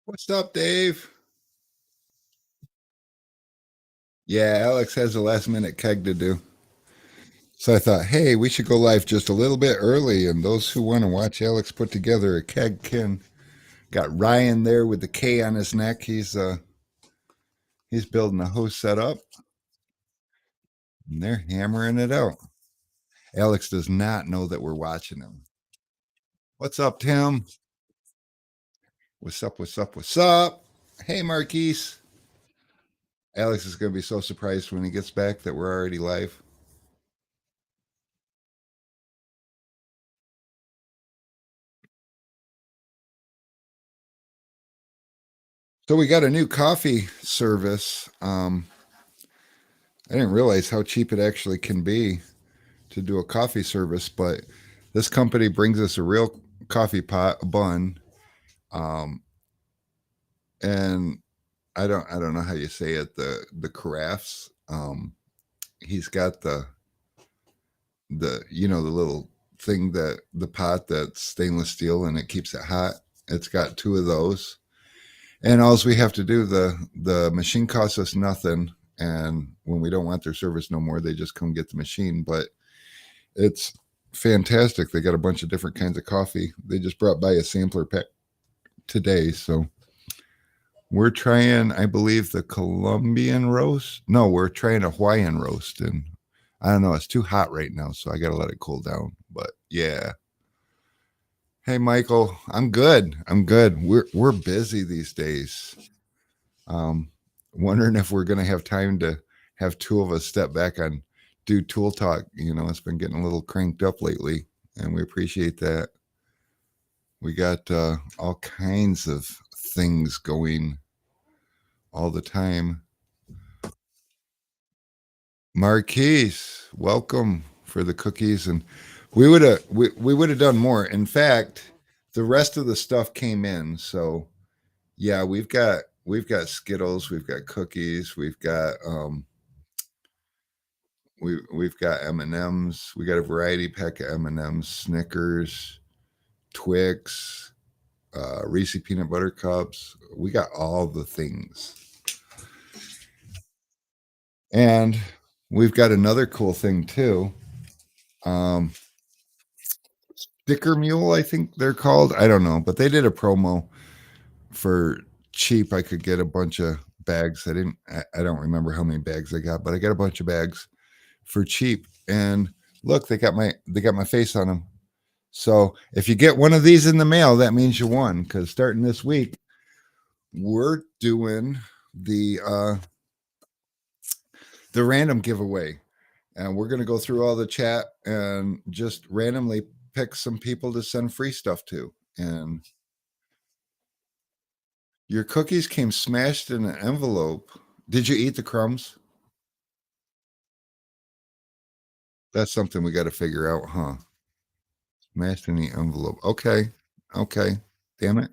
What's up, Dave? Yeah, Alex has a last minute keg to do. So I thought, hey, we should go live just a little bit early, and those who want to watch Alex put together a keg can. Got Ryan there with the K on his neck. He's building a hose setup, and they're hammering it out. Alex does not know that we're watching him. What's up, Tim? What's up? What's up? What's up? Hey, Marquise. Alex is going to be so surprised when he gets back that we're already live. So we got a new coffee service. I didn't realize how cheap it actually can be to do a coffee service, but this company brings us a real coffee pot, a bun, um, and I don't know how you say it, the carafes. He's got the the little thing, that the pot that's stainless steel and it keeps it hot. It's got two of those, and all we have to do, the machine costs us nothing, and when we don't want their service no more, they just come get the machine. But it's fantastic. They got a bunch of different kinds of coffee. They just brought by a sampler pack today. So we're trying, I believe, the Colombian roast. No, we're trying a Hawaiian roast. And I don't know, it's too hot right now. So I got to let it cool down. But yeah. Hey, Michael, I'm good. I'm good. We're busy these days. Um, Wondering if we're going to have time to have two of us step back on do tool talk. It's been getting a little cranked up lately, and we appreciate that. We got all kinds of things going all the time. Marquise, welcome for the cookies, and we would have done more. In fact, the rest of the stuff came in, so yeah, we've got Skittles, we've got cookies, we've got M&Ms. We got a variety pack of M&Ms, Snickers, Twix, Reese peanut butter cups. We got all the things. And we've got another cool thing too. Um, Sticker Mule, I think they're called. I don't know, but they did a promo for cheap. I could get a bunch of bags. I don't remember how many bags I got, but I got a bunch of bags for cheap. And look, they got my face on them. So if you get one of these in the mail, that means you won. Because starting this week, we're doing the random giveaway, and we're going to go through all the chat and just randomly pick some people to send free stuff to. And your cookies came smashed in an envelope. Did you eat the crumbs? That's something we got to figure out, huh? Smashed in the envelope. Okay. Okay. Damn it.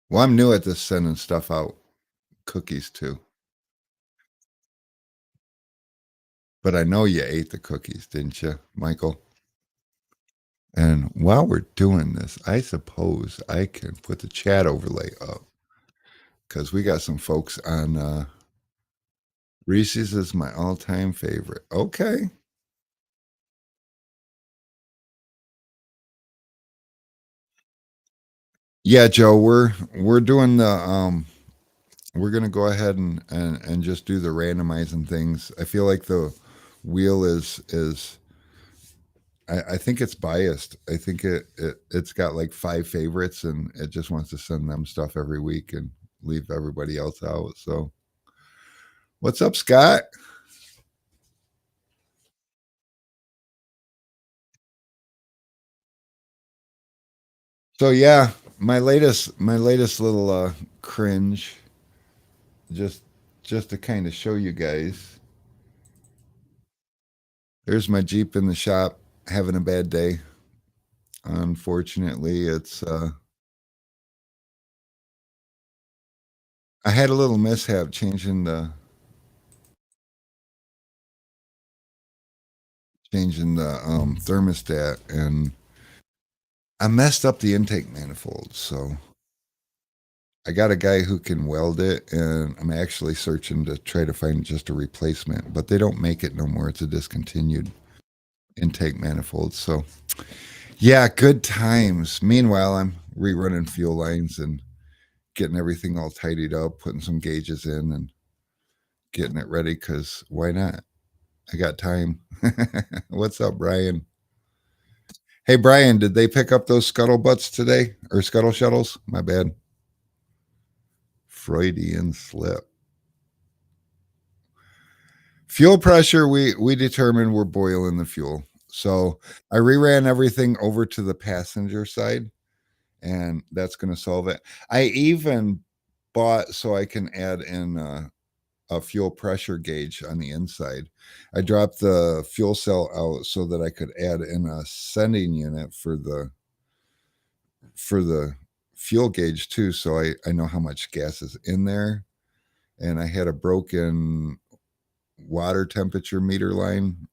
Well, I'm new at this, sending stuff out, cookies too. But I know you ate the cookies, didn't you, Michael? And while we're doing this, I suppose I can put the chat overlay up, because we got some folks on Reese's is my all-time favorite. Okay. Yeah, Joe, we're doing the we're gonna go ahead and just do the randomizing things. I feel like the wheel is I think it's biased. I think it's got like five favorites, and it just wants to send them stuff every week and leave everybody else out. So what's up, Scott? So yeah, my latest little cringe, just just to kind of show you guys. There's my Jeep in the shop having a bad day. Unfortunately, it's I had a little mishap changing the thermostat, and I messed up the intake manifold. So I got a guy who can weld it, and I'm actually searching to try to find just a replacement, but they don't make it no more. It's a discontinued intake manifold. So, yeah, good times. Meanwhile, I'm rerunning fuel lines and getting everything all tidied up, putting some gauges in, and getting it ready because why not? I got time. What's up, Brian? Hey, Brian, did they pick up those scuttlebutts today or scuttle shuttles? My bad. Freudian slip. Fuel pressure, we determined we're boiling the fuel. So I reran everything over to the passenger side, and that's going to solve it. I even bought so I can add in a fuel pressure gauge on the inside. I dropped the fuel cell out so that I could add in a sending unit for the fuel gauge too, so I know how much gas is in there. And I had a broken water temperature meter line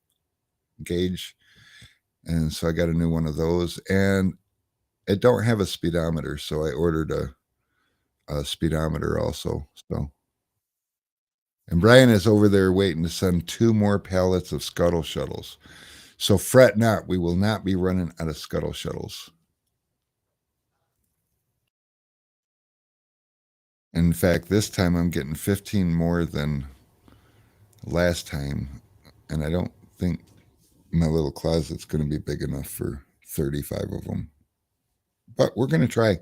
gauge, and so I got a new one of those. And it don't have a speedometer, so I ordered a speedometer also. So, and Brian is over there waiting to send 2 more pallets of scuttle shuttles. So fret not, we will not be running out of scuttle shuttles. In fact, this time I'm getting 15 more than last time, and I don't think my little closet's going to be big enough for 35 of them. But we're going to try.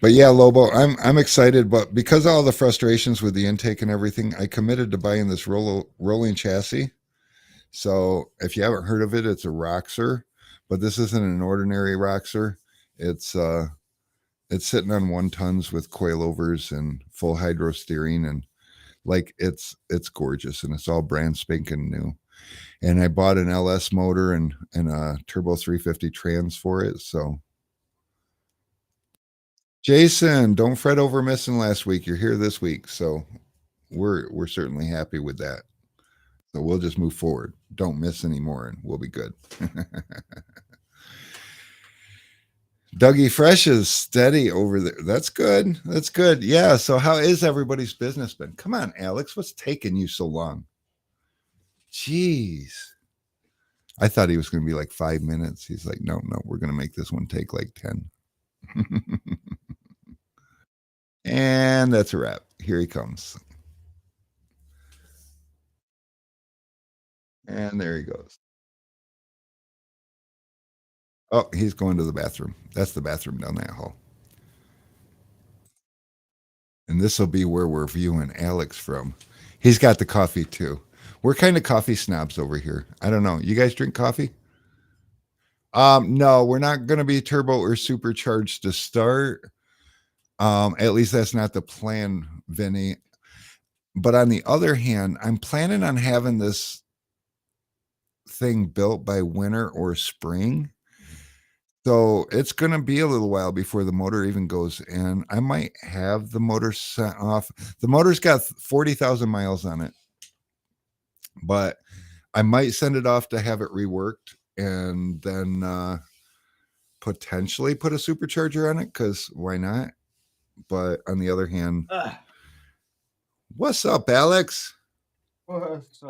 But yeah, Lobo, I'm excited. But because of all the frustrations with the intake and everything, I committed to buying this rolling chassis. So if you haven't heard of it, it's a Roxer, but this isn't an ordinary Roxer. It's it's sitting on 1 tons with coilovers and full hydro steering, and like it's gorgeous, and it's all brand spanking new. And I bought an LS motor and a turbo 350 trans for it. So Jason, don't fret over missing last week. You're here this week, so we're certainly happy with that. So we'll just move forward. Don't miss anymore, and we'll be good. Dougie Fresh is steady over there. That's good. That's good. Yeah. So how is everybody's business been? Come on, Alex. What's taking you so long? Jeez. I thought he was going to be like 5 minutes. He's like, no, no, we're going to make this one take like 10. And that's a wrap. Here he comes. And there he goes. Oh, he's going to the bathroom. That's the bathroom down that hall. And this will be where we're viewing Alex from. He's got the coffee too. We're kind of coffee snobs over here. I don't know. You guys drink coffee? No, we're not going to be turbo or supercharged to start. At least that's not the plan, Vinny. But on the other hand, I'm planning on having this thing built by winter or spring. So it's going to be a little while before the motor even goes in. I might have the motor sent off. The motor's got 40,000 miles on it, but I might send it off to have it reworked and then potentially put a supercharger on it because why not? But on the other hand, what's up, Alex? What's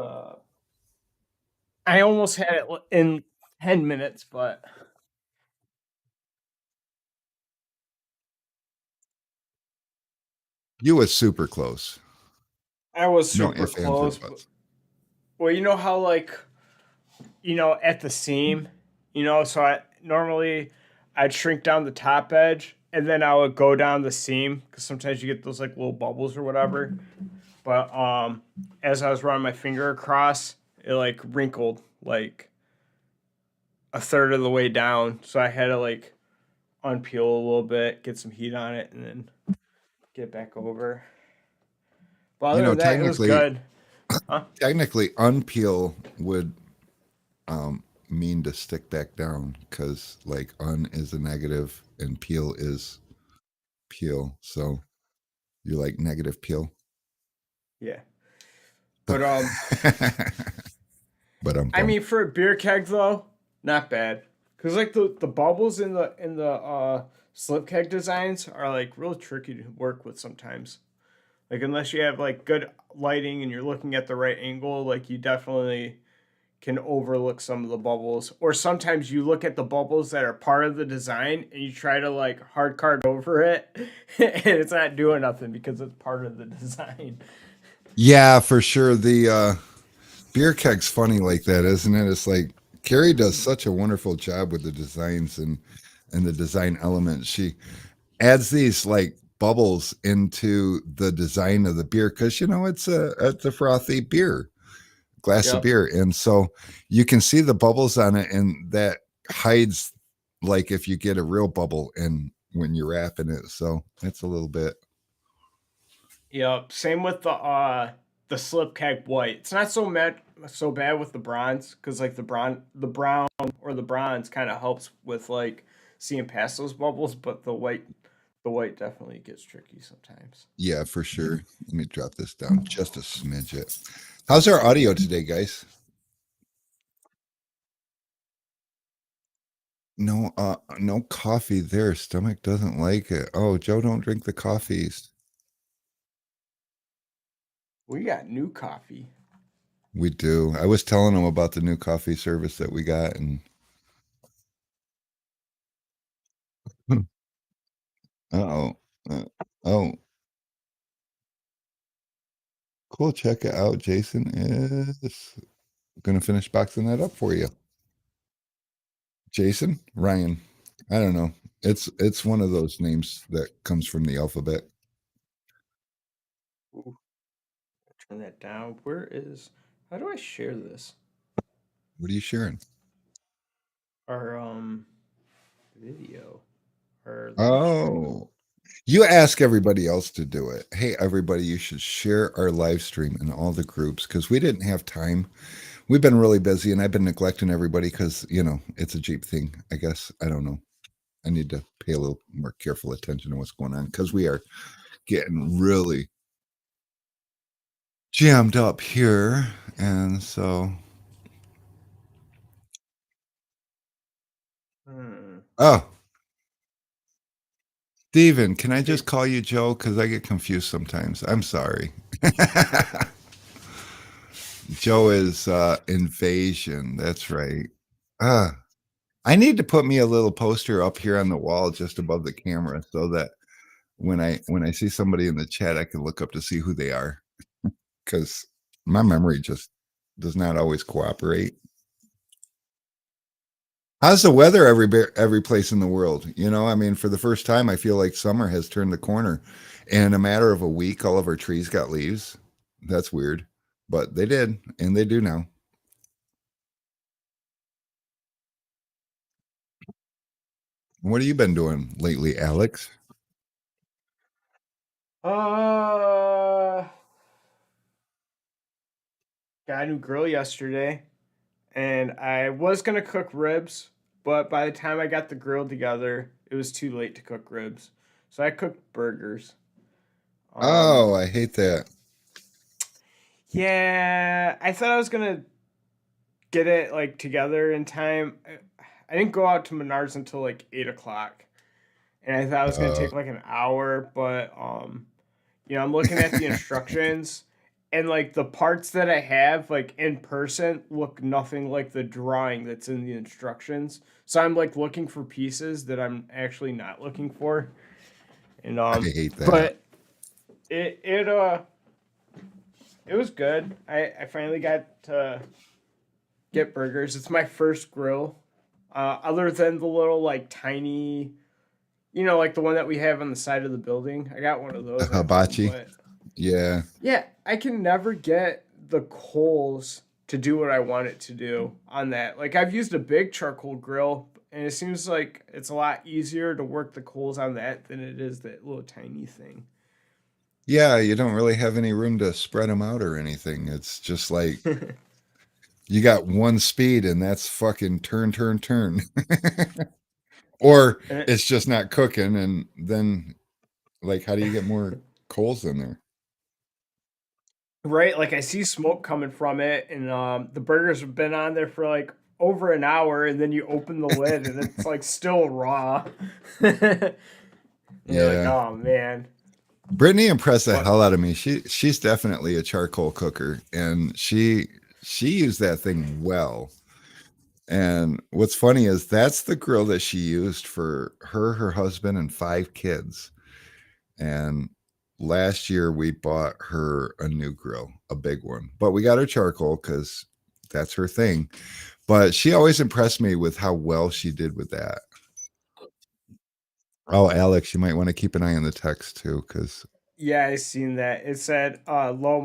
I almost had it in 10 minutes, but You was super close. I was No super ifs, ands, or close. buts. Well, you know how at the seam, so I normally I'd shrink down the top edge and then I would go down the seam because sometimes you get those like little bubbles or whatever. But as I was running my finger across, it like wrinkled like a third of the way down, so I had to like unpeel a little bit, get some heat on it, and then get back over. But You other know, than that, it was technically, good. Huh? technically, unpeel would mean to stick back down because like un is a negative and peel is peel. So you like negative peel. Yeah. So, But but I mean, for a beer keg though, not bad Cause like the bubbles in the slip keg designs are like real tricky to work with sometimes. Like unless you have like good lighting and you're looking at the right angle, like you definitely can overlook some of the bubbles. Or sometimes you look at the bubbles that are part of the design and you try to like hard card over it and it's not doing nothing because it's part of the design. Yeah, for sure. The beer keg's funny like that, isn't it? It's like Carrie does such a wonderful job with the designs and the design elements. She adds these like bubbles into the design of the beer because it's a frothy beer glass of Yep. beer, and so you can see the bubbles on it, and that hides like if you get a real bubble in when you're wrapping it. So it's a little bit. Yep. Same with the slip keg white. It's not so bad with the bronze because like the brown or the bronze kind of helps with like seeing past those bubbles, but the white definitely gets tricky sometimes. Yeah, for sure. Let me drop this down just a smidget. How's our audio today, guys? No coffee there. Stomach doesn't like it. Oh, Joe, don't drink the coffees. We got new coffee. We do. I was telling him about the new coffee service that we got, and uh-oh. Oh, cool. Check it out. Jason is gonna finish boxing that up for you. Jason? Ryan. I don't know. It's one of those names that comes from the alphabet. Ooh, turn that down. Where is? How do I share this? What are you sharing? Our video or live stream. Oh, you ask everybody else to do it. Hey, everybody, you should share our live stream in all the groups because we didn't have time. We've been really busy and I've been neglecting everybody because, it's a Jeep thing, I guess. I don't know. I need to pay a little more careful attention to what's going on because we are getting really jammed up here. And so, Hmm. oh, Steven, can I just call you Joe? Because I get confused sometimes. I'm sorry. Joe is Invasion. That's right. Ah, I need to put me a little poster up here on the wall just above the camera so that when I see somebody in the chat, I can look up to see who they are because my memory just does not always cooperate. How's the weather every place in the world? I mean, for the first time, I feel like summer has turned the corner. In a matter of a week, all of our trees got leaves. That's weird, but they did, and they do now. What have you been doing lately, Alex? Uh, got a new grill yesterday, and I was gonna cook ribs, but by the time I got the grill together, it was too late to cook ribs, so I cooked burgers. Um, Oh, I hate that. yeah, I thought I was gonna get it like together in time. I didn't go out to Menards until like 8 o'clock, and I thought it was gonna Uh, take like an hour, but I'm looking at the instructions and like the parts that I have like in person look nothing like the drawing that's in the instructions. So I'm like looking for pieces that I'm actually not looking for. And I hate that. but it was good. I finally got to get burgers. It's my first grill. Other than the little like tiny, like the one that we have on the side of the building. I got one of those at home, Hibachi. but Yeah. yeah, I can never get the coals to do what I want it to do on that. Like I've used a big charcoal grill and it seems like it's a lot easier to work the coals on that than it is that little tiny thing. Yeah, you don't really have any room to spread them out or anything. It's just like you got one speed and that's fucking turn, turn, turn. Or And it, it's just not cooking. And then, like, how do you get more coals in there? right, like I see smoke coming from it and the burgers have been on there for like over an hour, and then you open the lid and it's like still raw. And you're like, Yeah. oh man. Brittany impressed the But hell out of me. She's definitely a charcoal cooker, and she used that thing well. And what's funny is that's the grill that she used for her husband, and 5 kids. And last year we bought her a new grill, a big one, but we got her charcoal because that's her thing. But she always impressed me with how well she did with that. Oh, Alex, you might want to keep an eye on the text too, because yeah, I seen that. It said Lobo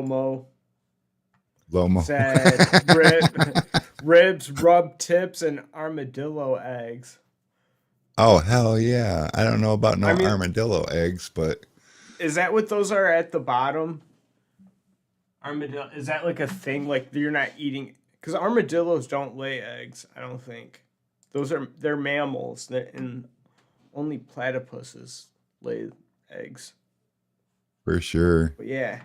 Mo Lomo. said ribs, rub tips, and armadillo eggs. Oh, hell yeah. I don't know about I no mean, armadillo eggs, but is that what those are at the bottom? Armadillo, is that like a thing? Like you're not eating because armadillos don't lay eggs. I don't think they're mammals, and only platypuses lay eggs. for sure. But yeah,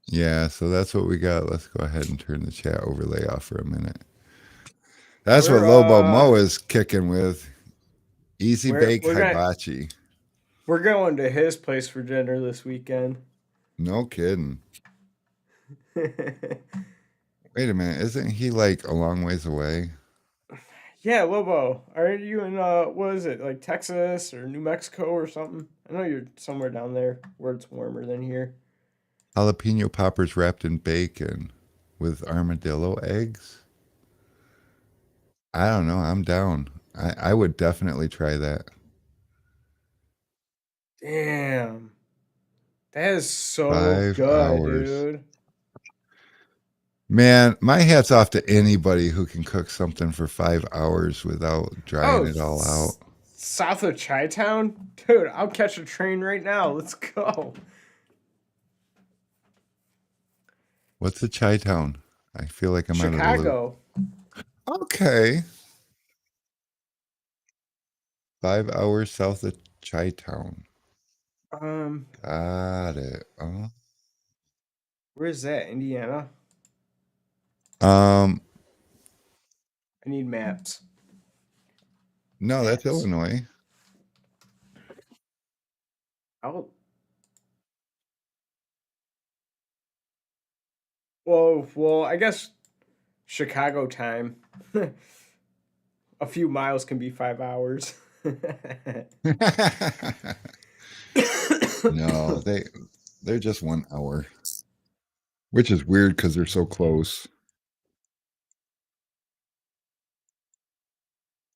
Yeah, so that's what we got. Let's go ahead and turn the chat overlay off for a minute. That's what we're Lobo Mo is kicking with. Easy we're bake we're gonna hibachi. we're going to his place for dinner this weekend. No kidding. Wait a minute, isn't he like a long ways away? Yeah, Lobo, are you in what is it, like Texas or New Mexico or something? I know you're somewhere down there where it's warmer than here. Jalapeno poppers wrapped in bacon with armadillo eggs. I don't know. I'm down. I would definitely try that. Damn, that is so 5 good, hours. dude. Man, my hat's off to anybody who can cook something for 5 hours without drying Oh, it all out. south of Chi Town, dude. I'll catch a train right now. Let's go. What's a Chi Town? I feel like I'm out of the loop. Chicago. Okay. 5 hours south of Chi Town. Um, Got it. where's that? Indiana. Um, I need maps. no, that's Maps. Illinois. I'll. Well, I guess Chicago time. A few miles can be 5 hours. No, they're just 1 hour, which is weird because they're so close.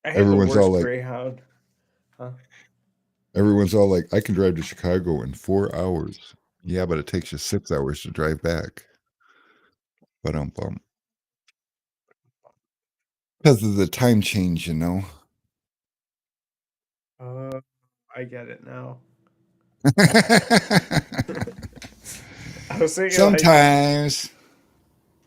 I had the Everyone's all worst like, Greyhound. Huh? I can drive to Chicago in 4 hours. Yeah, but it takes you 6 hours to drive back. But because of the time change, you know. Uh, I get it now. I was thinking like Sometimes.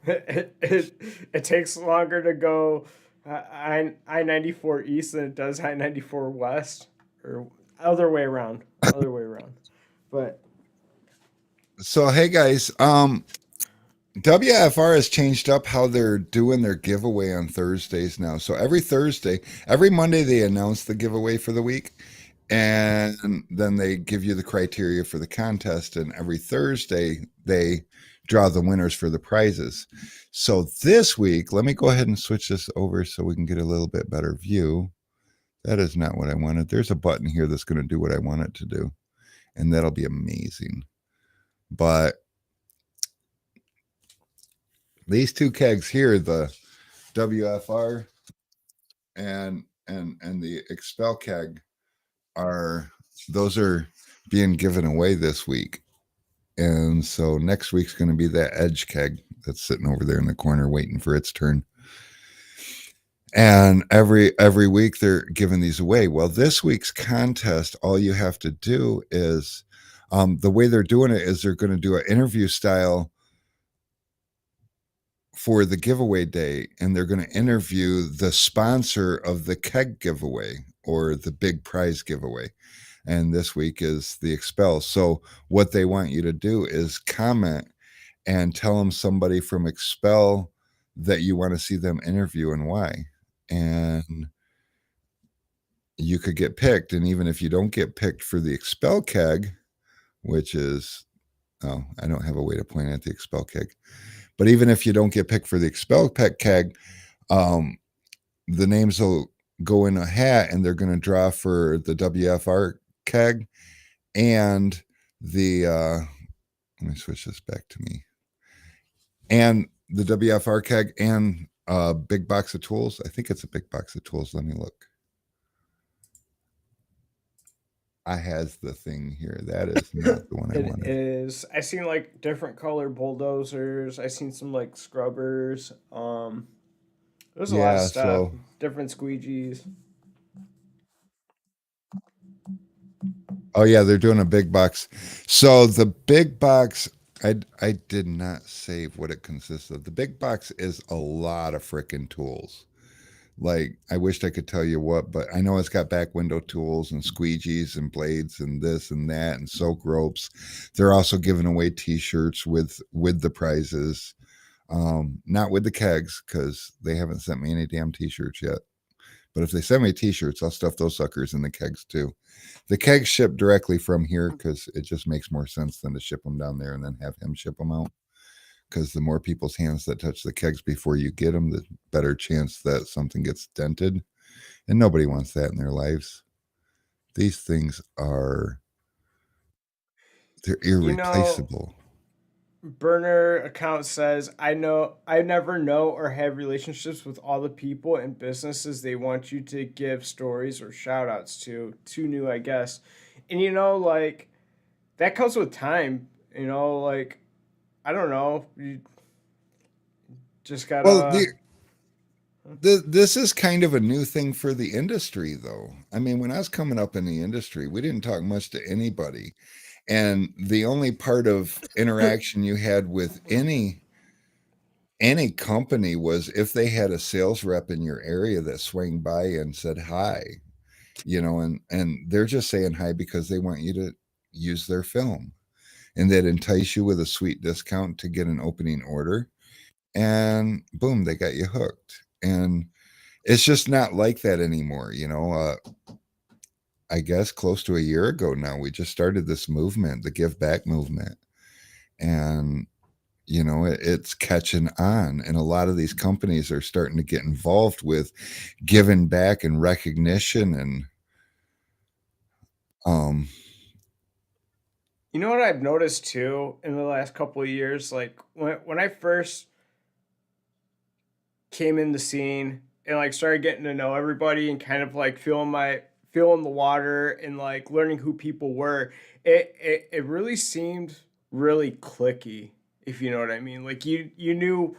it takes longer to go I 94 east than it does I 94 west, or other way around. Other way around. But So hey guys, WFR has changed up how they're doing their giveaway on Thursdays now. So every Thursday, every Monday they announce the giveaway for the week, and then they give you the criteria for the contest, and every Thursday they draw the winners for the prizes. So this week, let me go ahead and switch this over so we can get a little bit better view. That is not what I wanted. There's a button here that's going to do what I want it to do, and that'll be amazing. But these two kegs here, the WFR and the Expel keg, are being given away this week. And so next week's going to be that Edge keg that's sitting over there in the corner waiting for its turn. And every week they're giving these away. Well, this week's contest, all you have to do is the way they're doing it is they're going to do an interview style for the giveaway day, and they're going to interview the sponsor of the keg giveaway or the big prize giveaway. And this week is the Expel. So what they want you to do is comment and tell them somebody from Expel that you want to see them interview and why. And you could get picked. And even if you don't get picked for the expel keg, which is, oh, I don't have a way to point at the expel keg. But even if you don't get picked for the expel keg, the names will go in a hat and they're going to draw for the WFR keg and the, let me switch this back to me, and the WFR keg and a big box of tools. I think it's a big box of tools. Let me look. I has the thing here. That is not the one I It wanted. is. I seen like different color bulldozers. I seen some like scrubbers. There's a lot of Yeah, stuff. so Different squeegees. oh yeah, they're doing a big box. So the big box, I did not save what it consists of. The big box is a lot of freaking tools. Like I wished I could tell you what, but I know it's got back window tools and squeegees and blades and this and that and soak ropes. They're also giving away T-shirts with the prizes, not with the kegs because they haven't sent me any damn T-shirts yet. But if they send me T-shirts, I'll stuff those suckers in the kegs too. The kegs ship directly from here because it just makes more sense than to ship them down there and then have him ship them out. Because the more people's hands that touch the kegs before you get them, the better chance that something gets dented. And nobody wants that in their lives. These things are, they're You know, irreplaceable. burner account says, I never know or have relationships with all the people and businesses they want you to give stories or shout outs to. Too new, I guess. And like that comes with time. Like I don't know. You just Well, gotta. this is kind of a new thing for the industry, though. I mean, when I was coming up in the industry, we didn't talk much to anybody. And the only part of interaction you had with any company was if they had a sales rep in your area that swang by and said hi, and they're just saying hi because they want you to use their film, and they'd entice you with a sweet discount to get an opening order, and boom, they got you hooked. And it's just not like that anymore. I guess close to a year ago now, we just started this movement, the give back movement, and it's catching on, and a lot of these companies are starting to get involved with giving back and recognition. And um You know what I've noticed too in the last couple of years, like when I first came in the scene and like started getting to know everybody and kind of like feeling the water and like learning who people were, it really seemed really clicky, if you know what I mean. Like you knew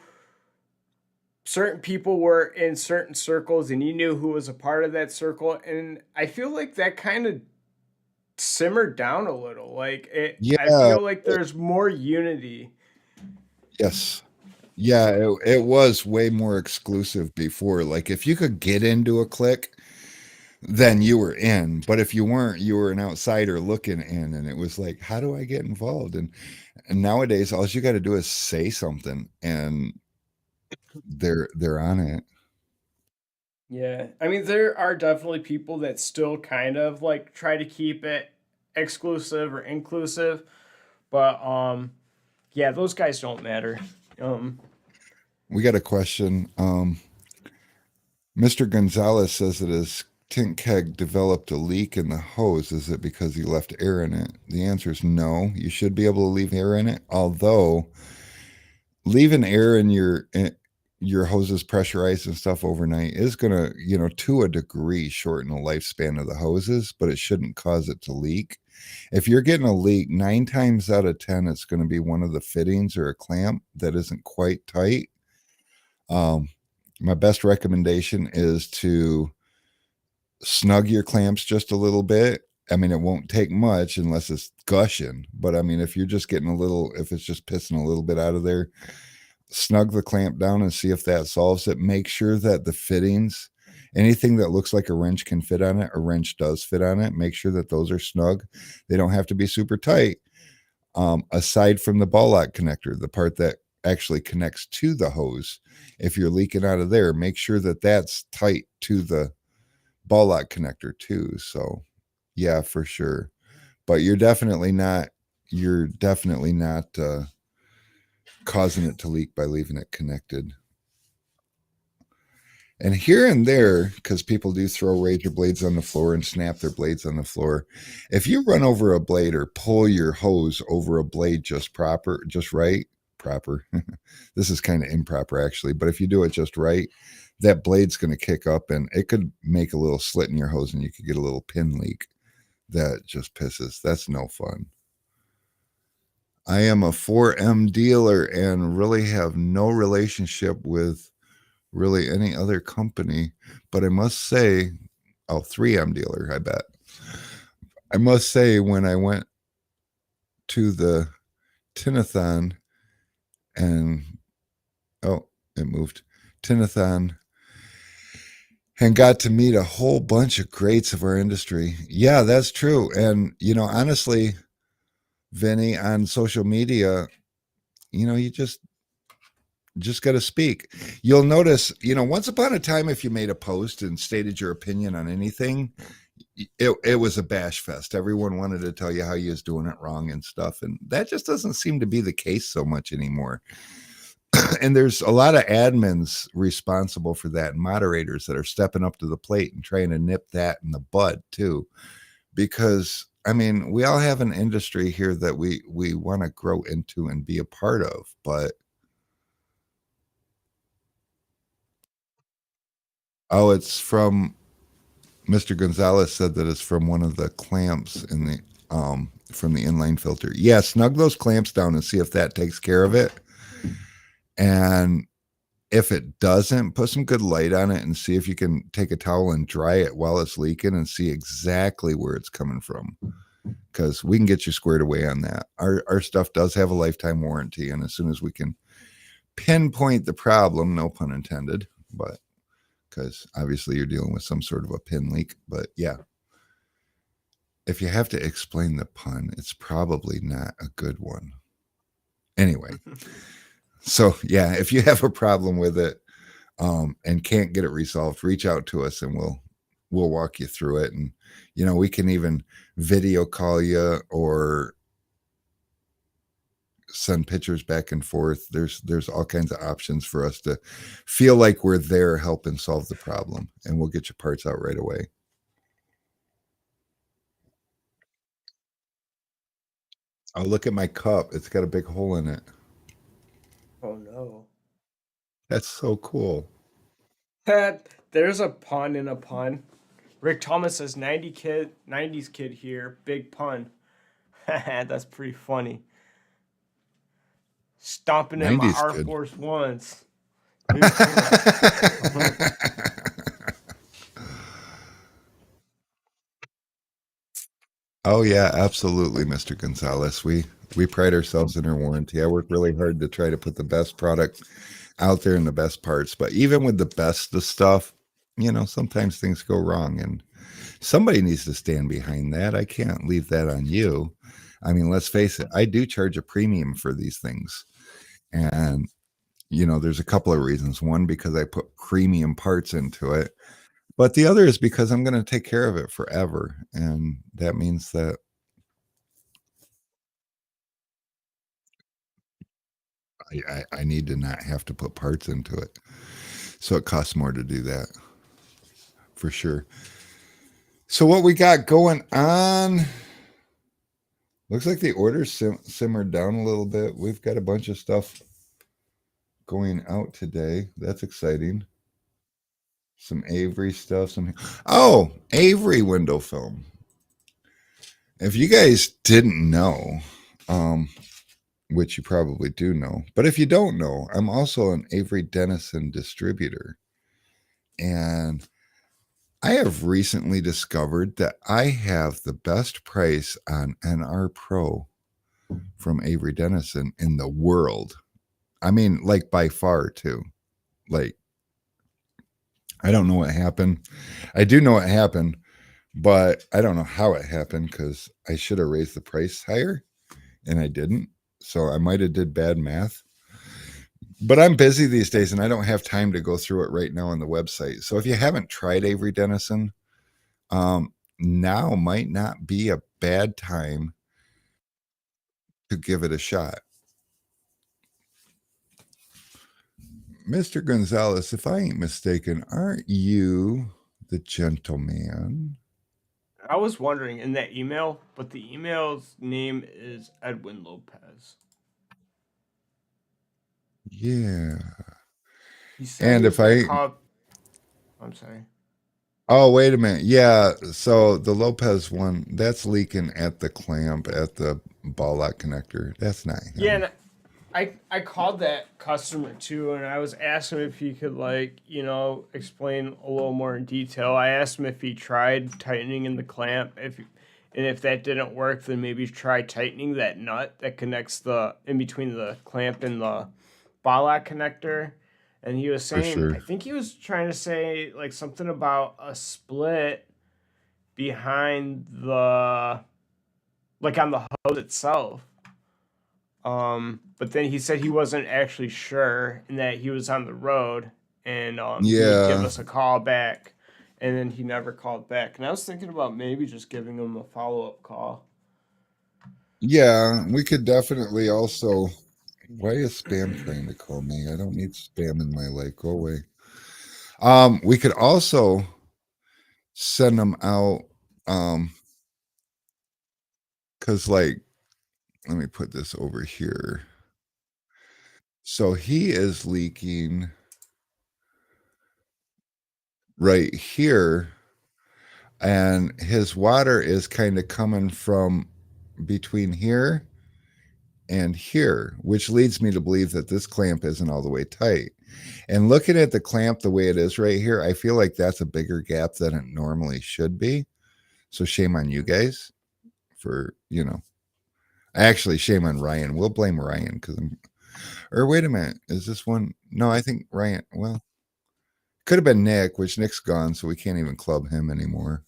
certain people were in certain circles and you knew who was a part of that circle, and I feel like that kind of simmered down a little. Like I yeah, feel like there's more unity. yes, yeah, it was way more exclusive before. Like if you could get into a clique, then you were in, but if you weren't, you were an outsider looking in, and it was like, how do I get involved? And nowadays all you got to do is say something and they're on it. Yeah. I mean, there are definitely people that still kind of like try to keep it exclusive or inclusive, but yeah, those guys don't matter. Um We got a question. Mr. Gonzalez says that his tint keg developed a leak in the hose. Is it because he left air in it? The answer is no. You should be able to leave air in it, although leaving air in your hoses pressurized and stuff overnight is going to, to a degree shorten the lifespan of the hoses, but it shouldn't cause it to leak. If you're getting a leak, 9 times out of 10, it's going to be one of the fittings or a clamp that isn't quite tight. My best recommendation is to snug your clamps just a little bit. I mean, it won't take much unless it's gushing, but I mean, if you're just getting if it's just pissing a little bit out of there, snug the clamp down and see if that solves it. Make sure that the fittings, anything that looks like a wrench can fit on it, a wrench does fit on it. Make sure that those are snug. They don't have to be super tight. Aside from the ball lock connector, the part that actually connects to the hose. If you're leaking out of there, make sure that that's tight to the ball lock connector too. So yeah, for sure. But you're definitely not causing it to leak by leaving it connected. And here and there, because people do throw razor blades on the floor and snap their blades on the floor, if you run over a blade or pull your hose over a blade just right, proper, this is kind of improper actually, but if you do it just right, that blade's going to kick up and it could make a little slit in your hose and you could get a little pin leak that just pisses. That's no fun. I am a 4M dealer and really have no relationship with really any other company, but I must say, 3M dealer, I bet. I must say, when I went to the Tinnathon and it moved Tinnathon and got to meet a whole bunch of greats of our industry. Yeah, that's true. And honestly, Vinny, on social media, you just got to speak. You'll notice, once upon a time, if you made a post and stated your opinion on anything, it was a bash fest. Everyone wanted to tell you how you was doing it wrong and stuff. And that just doesn't seem to be the case so much anymore. And there's a lot of admins responsible for that and moderators that are stepping up to the plate and trying to nip that in the bud too. Because we all have an industry here that we want to grow into and be a part of, but it's from Mr. Gonzalez said that it's from one of the clamps in the from the inline filter. Yeah, snug those clamps down and see if that takes care of it. And if it doesn't, put some good light on it and see if you can take a towel and dry it while it's leaking and see exactly where it's coming from. Because we can get you squared away on that. Our stuff does have a lifetime warranty, and as soon as we can pinpoint the problem, no pun intended, but because obviously you're dealing with some sort of a pin leak. But yeah, if you have to explain the pun, it's probably not a good one. Anyway, so yeah, if you have a problem with it and can't get it resolved, reach out to us and we'll walk you through it. And we can even video call you or send pictures back and forth. There's all kinds of options for us to feel like we're there helping solve the problem, and we'll get your parts out right away. Oh, look at my cup. It's got a big hole in it. Oh no. That's so cool. There's a pun in a pun. Rick Thomas says 90s kid here, big pun. That's pretty funny. Stomping in my 90s R kid. Force Ones. Oh yeah, absolutely, Mr. Gonzalez. We pride ourselves in our warranty. I work really hard to try to put the best product out there and the best parts. But even with the best of stuff, sometimes things go wrong, and somebody needs to stand behind that. I can't leave that on you. Let's face it, I do charge a premium for these things. And there's a couple of reasons. One, because I put premium parts into it. But the other is because I'm going to take care of it forever. And that means that I need to not have to put parts into it. So it costs more to do that. For sure. So what we got going on, looks like the orders simmered down a little bit. We've got a bunch of stuff going out today. That's exciting. Some Avery stuff. Avery window film. If you guys didn't know, which you probably do know, but if you don't know, I'm also an Avery Dennison distributor. And I have recently discovered that I have the best price on NR Pro from Avery Dennison in the world. Like by far too. Like, I don't know what happened. I do know what happened, but I don't know how it happened because I should have raised the price higher and I didn't. So I might have did bad math. But I'm busy these days and I don't have time to go through it right now on the website. So if you haven't tried Avery Dennison, now might not be a bad time to give it a shot. Mr. Gonzalez, if I ain't mistaken, aren't you the gentleman? I was wondering in that email, but the email's name is Edwin Lopez. Yeah. He said And he was if gonna I, call. I'm sorry. oh, wait a minute. Yeah. So the Lopez one, that's leaking at the clamp at the ball lock connector. That's not Yeah, him. and I called that customer too, and I was asking him if he could explain a little more in detail. I asked him if he tried tightening in the clamp, and if that didn't work, then maybe try tightening that nut that connects the in between the clamp and the ball lock connector. And he was For saying, I sure. think he was trying to say like something about a split behind the like on the hose itself. But then he said he wasn't actually sure and that he was on the road and he would give Yeah. us a call back. And then he never called back. And I was thinking about maybe just giving him a follow up call. Yeah. We could definitely also. Why is spam trying to call me? I don't need spam in my life. Go away. We could also send them out. Cause like, let me put this over here. So he is leaking right here, and his water is kind of coming from between here and here, which leads me to believe that this clamp isn't all the way tight. And looking at the clamp the way it is right here, I feel like that's a bigger gap than it normally should be. So shame on you guys for, actually shame on Ryan. We'll blame Ryan because or wait a minute, is this one? No, I think Ryan, well, could have been Nick, which Nick's gone, so we can't even club him anymore.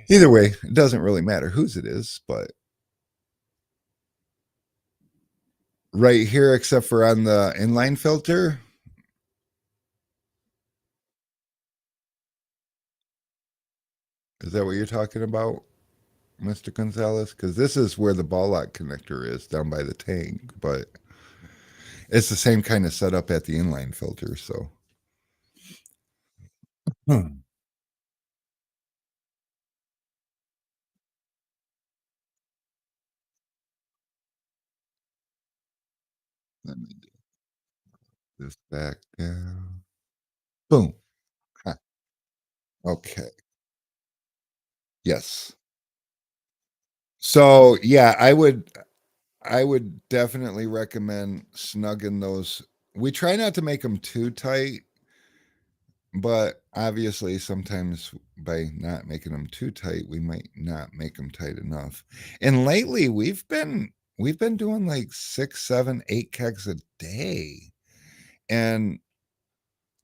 Either way, it doesn't really matter whose it is, but right here, except for on the inline filter, is that what you're talking about, Mr. Gonzalez? Because this is where the ball lock connector is down by the tank, but it's the same kind of setup at the inline filter. So, hmm. Let me do this back down. Boom. Huh. Okay. Yes. So yeah, I would definitely recommend snugging those. We try not to make them too tight, but obviously sometimes by not making them too tight, we might not make them tight enough. And lately we've been doing like 6, 7, 8 kegs a day. And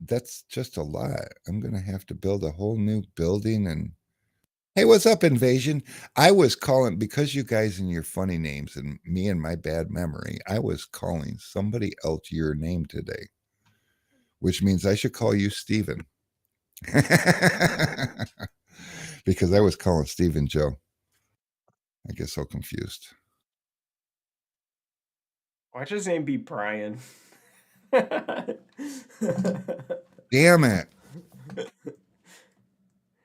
that's just a lot. I'm gonna have to build a whole new building and hey, what's up, Invasion? I was calling because you guys and your funny names and me and my bad memory, I was calling somebody else your name today, which means I should call you Steven. Because I was calling Steven Joe. I get so confused. Watch his name be Brian. Damn it.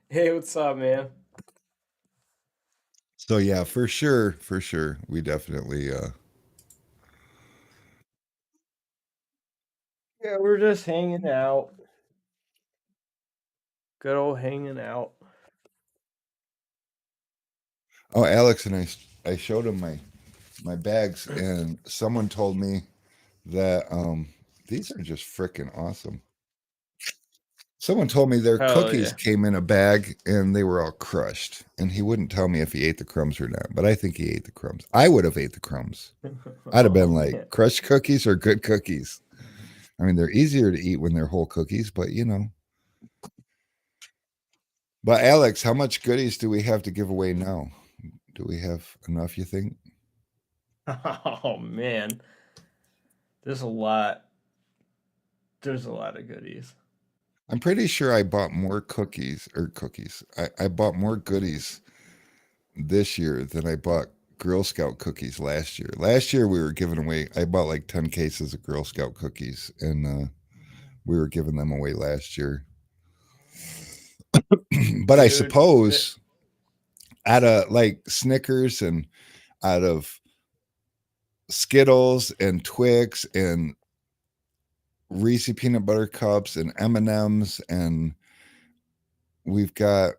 Hey, what's up, man? So yeah, for sure. We definitely Yeah, we're just hanging out. Good old hanging out. oh Alex and I showed him my bags and someone told me that these are just freaking awesome. Someone told me their Hell cookies yeah. came in a bag and they were all crushed. And he wouldn't tell me if he ate the crumbs or not, but I think he ate the crumbs. I would have ate the crumbs. I'd have been Oh like, man. crushed cookies or good cookies. I mean, they're easier to eat when they're whole cookies, but you know. But Alex, how much goodies do we have to give away now? Do we have enough, you think? Oh man. There's a lot. There's a lot of goodies. I'm pretty sure I bought more cookies. I bought more goodies this year than I bought Girl Scout cookies last year. Last year we were giving away. I bought like 10 cases of Girl Scout cookies, and we were giving them away last year. But I Dude, suppose out of like Snickers and out of Skittles and Twix and Reese peanut butter cups and M&Ms, and we've got,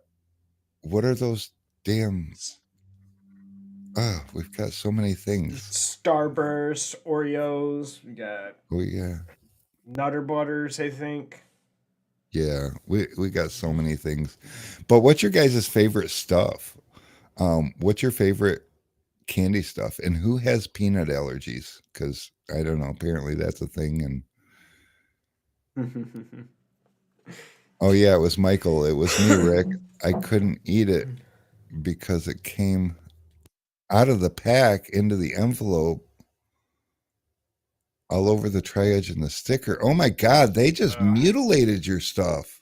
what are those damn, we've got so many things. Starburst, Oreos, we got Oh yeah. Nutter Butters, I think. Yeah, we got so many things. But what's your guys' favorite stuff? What's your favorite candy stuff? And who has peanut allergies? Because I don't know, apparently that's a thing. And oh yeah, it was Michael. It was me, Rick. I couldn't eat it because it came out of the pack into the envelope all over the tri-edge and the sticker. Oh my God, they just mutilated your stuff.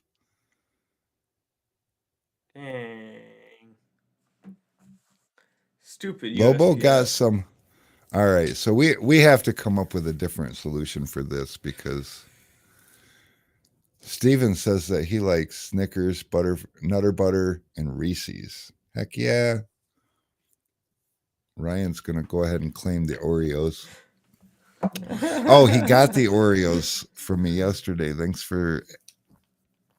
Dang. Stupid Lobo got USPS. some. All right, so we have to come up with a different solution for this because Steven says that he likes Snickers, Nutter Butter, and Reese's. Heck yeah. Ryan's gonna go ahead and claim the Oreos. Oh, he got the Oreos from me yesterday. Thanks for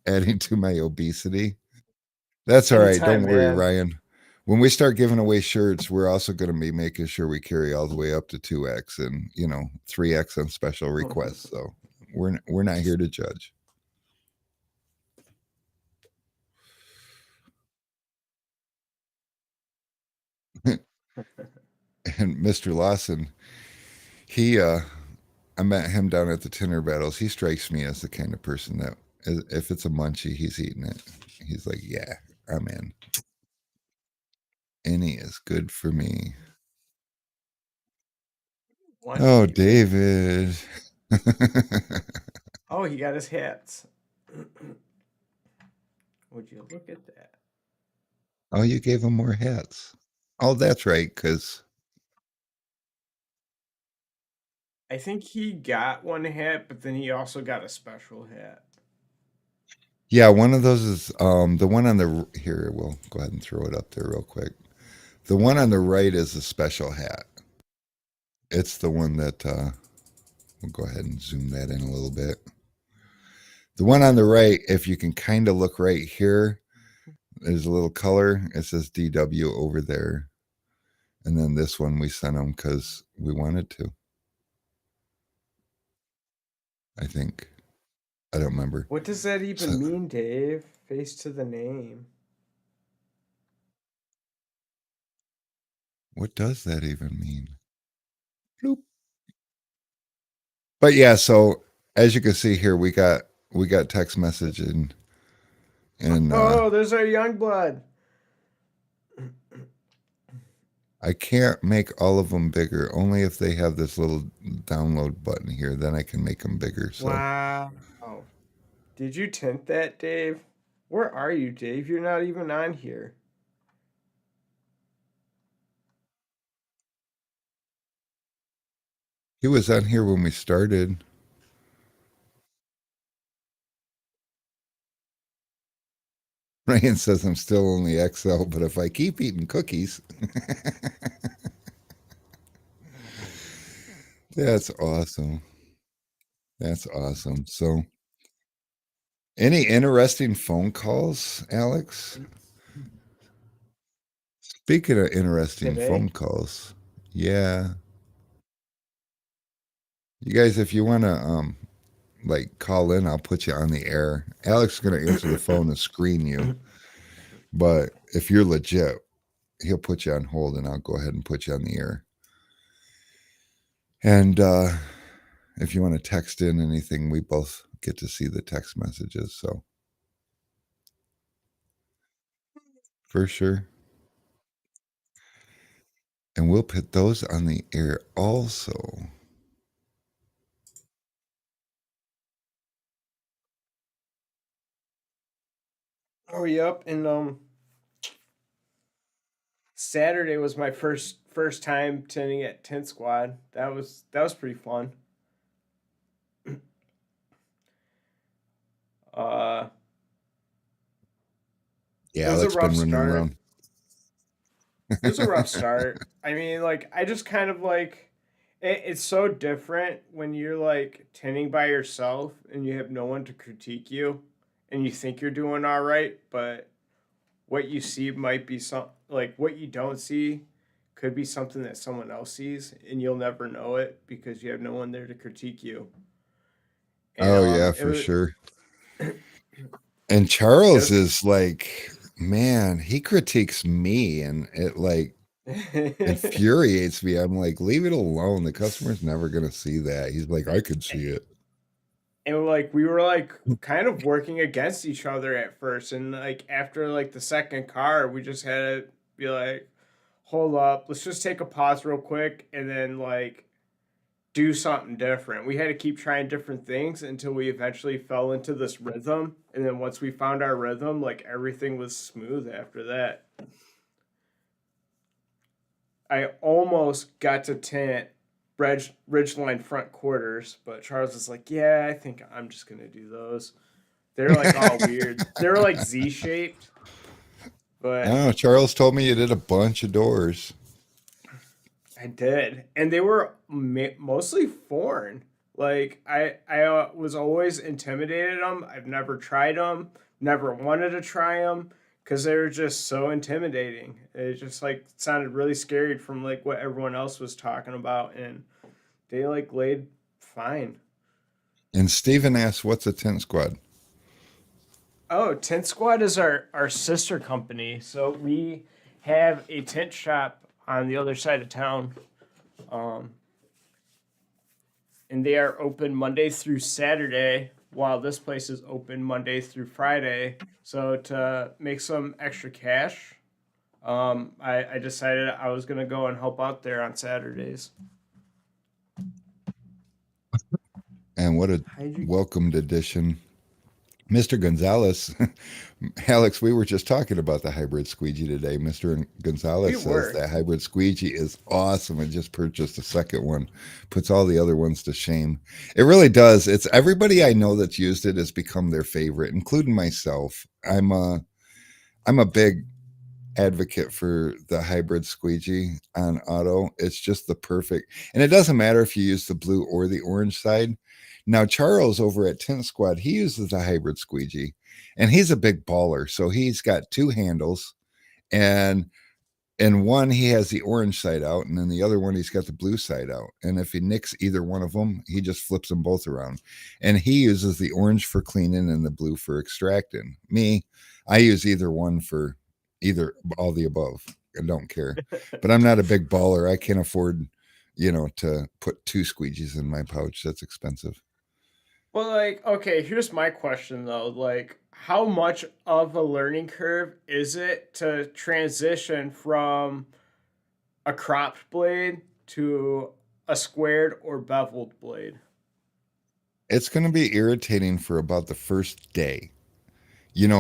adding to my obesity. That's all right. Don't Anytime, worry, man. Ryan. When we start giving away shirts, we're also going to be making sure we carry all the way up to 2X and, 3X on special requests. So we're not here to judge. And Mr. Lawson, he I met him down at the Tinner Battles. He strikes me as the kind of person that if it's a munchie, he's eating it. He's like, yeah, I'm in. Any is good for me. One Oh, cheap man. David. Oh, he got his hats. Would you look at that? Oh, you gave him more hats. Oh, that's right, because I think he got one hat, but then he also got a special hat. yeah, one of those is the one on the here. We'll go ahead and throw it up there real quick. The one on the right is a special hat. It's the one that we'll go ahead and zoom that in a little bit. The one on the right, if you can kind of look right here, there's a little color. It says DW over there, and then this one we sent them because we wanted to. I think I don't remember. What does that So, even mean, Dave? Face to the name. what does that even mean? Bloop. But yeah, so as you can see here, we got text message and Oh, there's our young blood. I can't make all of them bigger. Only if they have this little download button here, then I can make them bigger. So Wow. Did you tint that, Dave? Where are you, Dave? You're not even on here. he was on here when we started. Ryan says I'm still only XL, but if I keep eating cookies, that's awesome. That's awesome. So, any interesting phone calls, Alex? Speaking of interesting Today? phone calls, yeah, you guys, if you want to like call in, I'll put you on the air. Alex is going to answer the phone and screen you, but if you're legit, he'll put you on hold, and I'll go ahead and put you on the air. And if you want to text in anything, we both get to see the text messages. So for sure. And we'll put those on the air also. Oh, yep. And Saturday was my first time tinting at Tint Squad. That was pretty fun. Uh, it was a Alex rough been running start. around. It was a rough start. I mean, like I just kind of like it's so different when you're like tinting by yourself and you have no one to critique you, and you think you're doing all right, but what you see might be some like what you don't see could be something that someone else sees, and you'll never know it because you have no one there to critique you. And Oh yeah, it for was sure. And it Charles was is like, man, he critiques me and it like infuriates me. I'm like, leave it alone. The customer's never gonna see that. He's like, I could see it. and like we were like kind of working against each other at first, and like after like the second car we just had to be like, hold up, let's just take a pause real quick and then like do something different. We had to keep trying different things until we eventually fell into this rhythm, and then once we found our rhythm, like everything was smooth after that. I almost got to tint Ridgeline front quarters, but Charles was like, "Yeah, I think I'm just gonna do those." They're like all weird. They were like Z shaped, but Oh, Charles told me you did a bunch of doors. I did, and they were mostly foreign. Like I was always intimidated them. I've never tried them, never wanted to try them because they were just so intimidating. It just like sounded really scary from like what everyone else was talking about, and they like laid fine. And Steven asked, what's a tent squad? Oh, Tent Squad is our sister company. So we have a tent shop on the other side of town. Um, and they are open Monday through Saturday, while this place is open Monday through Friday. So to make some extra cash, I decided I was gonna go and help out there on Saturdays. And what a Hydra- welcomed addition. Mr. Gonzalez, Alex, we were just talking about the hybrid squeegee today. Mr. We Gonzalez says were. that hybrid squeegee is awesome and just purchased a second one. Puts all the other ones to shame. It really does. It's everybody I know that's used it has become their favorite, including myself. I'm a big advocate for the hybrid squeegee on auto. It's just the perfect, and it doesn't matter if you use the blue or the orange side. Now, Charles over at Tint Squad, he uses a hybrid squeegee, and he's a big baller. So he's got two handles, and in one he has the orange side out, and then the other one he's got the blue side out. And if he nicks either one of them, he just flips them both around. And he uses the orange for cleaning and the blue for extracting. Me, I use either one for either all the above. I don't care. But I'm not a big baller. I can't afford, to put two squeegees in my pouch. That's expensive. Well, like, okay, here's my question though. Like, how much of a learning curve is it to transition from a cropped blade to a squared or beveled blade? It's going to be irritating for about the first day,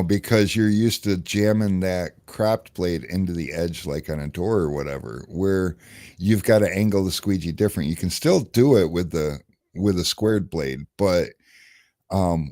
because you're used to jamming that cropped blade into the edge like on a door or whatever, where you've got to angle the squeegee different. You can still do it with a squared blade, but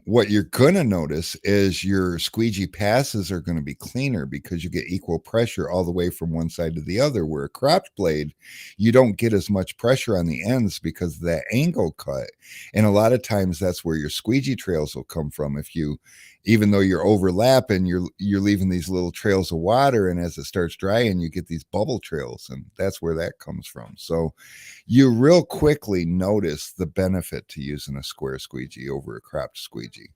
what you're going to notice is your squeegee passes are going to be cleaner because you get equal pressure all the way from one side to the other. Where a cropped blade, you don't get as much pressure on the ends because of that angle cut. And a lot of times that's where your squeegee trails will come from. If you, even though you're overlapping, you're leaving these little trails of water, and as it starts drying, you get these bubble trails, and that's where that comes from. So you real quickly notice the benefit to using a square squeegee over a cropped squeegee.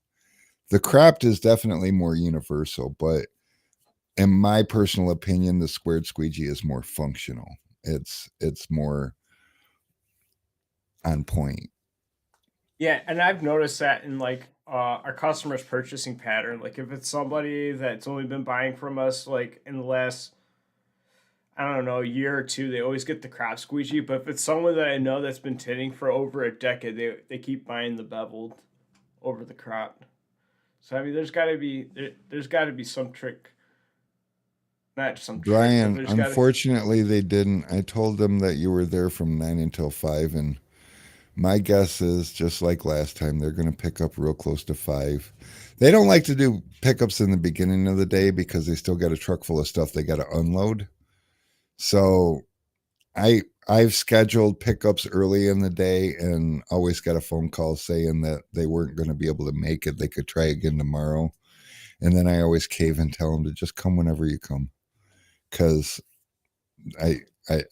The cropped is definitely more universal, but in my personal opinion, the squared squeegee is more functional. It's more on point. Yeah, and I've noticed that in like our customers' purchasing pattern. Like, if it's somebody that's only been buying from us like in the last, I don't know, year or two, they always get the crop squeegee. But if it's someone that I know that's been tinning for over a decade, they keep buying the beveled over the cropped. So I mean, there's got to be some trick, not some trick, but Brian, there's got to. unfortunately, they didn't. I told them that you were there from 9 until 5, and my guess is just like last time, they're going to pick up real close to 5. They don't like to do pickups in the beginning of the day because they still got a truck full of stuff they got to unload. So I've scheduled pickups early in the day and always got a phone call saying that they weren't going to be able to make it. They could try again tomorrow. And then I always cave and tell them to just come whenever you come because I, I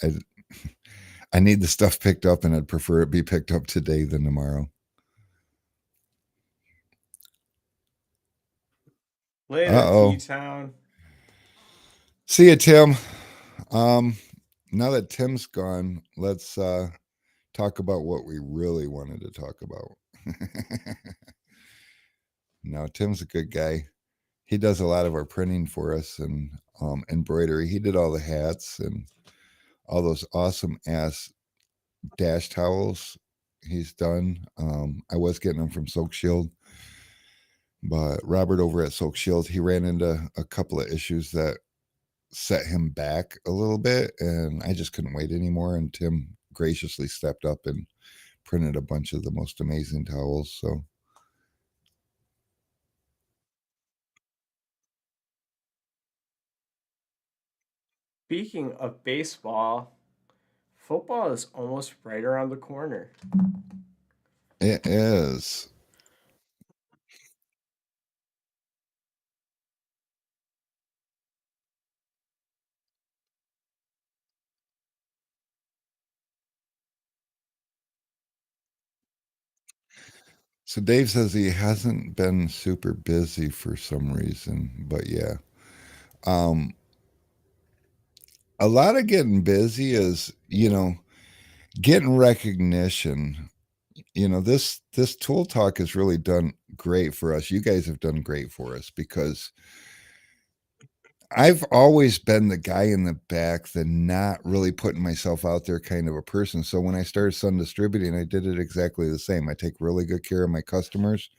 I need the stuff picked up, and I'd prefer it be picked up today than tomorrow. Later, Uh T oh. Town. See you, Tim. Um, now that Tim's gone, let's talk about what we really wanted to talk about. No, Tim's a good guy. He does a lot of our printing for us and embroidery. He did all the hats and all those awesome ass dash towels he's done. I was getting them from Soak Shield, but Robert over at Soak Shield, he ran into a couple of issues that set him back a little bit, and I just couldn't wait anymore. And Tim graciously stepped up and printed a bunch of the most amazing towels. So Speaking of baseball, football is almost right around the corner. it is. So Dave says he hasn't been super busy for some reason, but yeah. Um, a lot of getting busy is, getting recognition. This tool talk has really done great for us. You guys have done great for us because I've always been the guy in the back, the not really putting myself out there kind of a person. So when I started Sun Distributing, I did it exactly the same. I take really good care of my customers,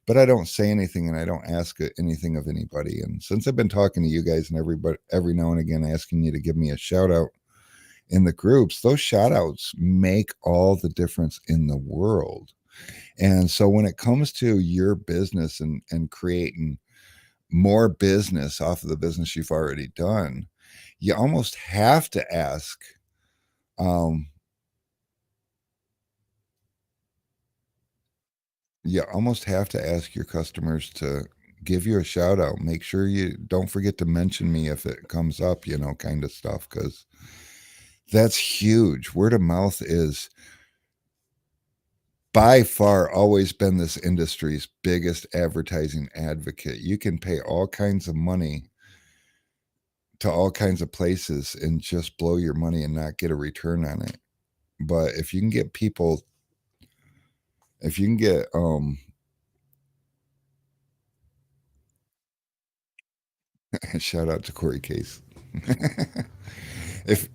but I don't say anything and I don't ask anything of anybody. And since I've been talking to you guys and everybody every now and again asking you to give me a shout out in the groups, those shout outs make all the difference in the world. And so when it comes to your business and creating more business off of the business you've already done, you almost have to ask, um, you almost have to ask your customers to give you a shout out. Make sure you don't forget to mention me if it comes up, kind of stuff, because that's huge. Word of mouth is by far always been this industry's biggest advertising advocate. You can pay all kinds of money to all kinds of places and just blow your money and not get a return on it. But if you can get people, if you can get, shout out to Corey Case. if,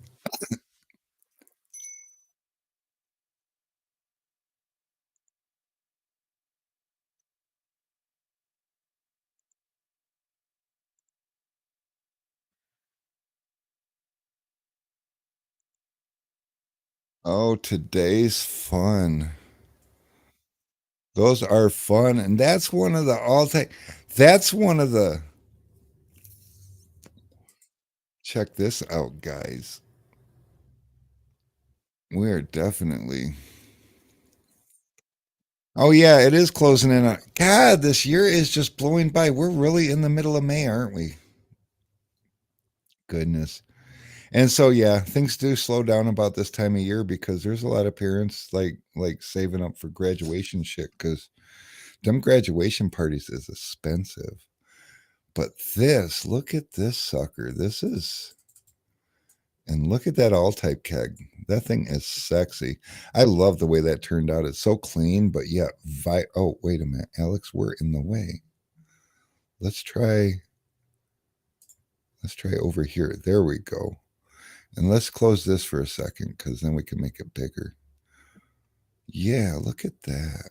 oh, today's fun. Those are fun. And that's one of the all time, that's one of the, check this out, guys. We're definitely, oh, yeah, it is closing in on, God, this year is just blowing by. We're really in the middle of May, aren't we? Goodness. And so yeah, things do slow down about this time of year because there's a lot of parents like saving up for graduation shit because them graduation parties is expensive. But this, look at this sucker. This is, and look at that all type keg. That thing is sexy. I love the way that turned out. It's so clean, but yeah, oh, wait a minute. Alex, we're in the way. Let's try over here. There we go. And let's close this for a second because then we can make it bigger. Yeah, look at that.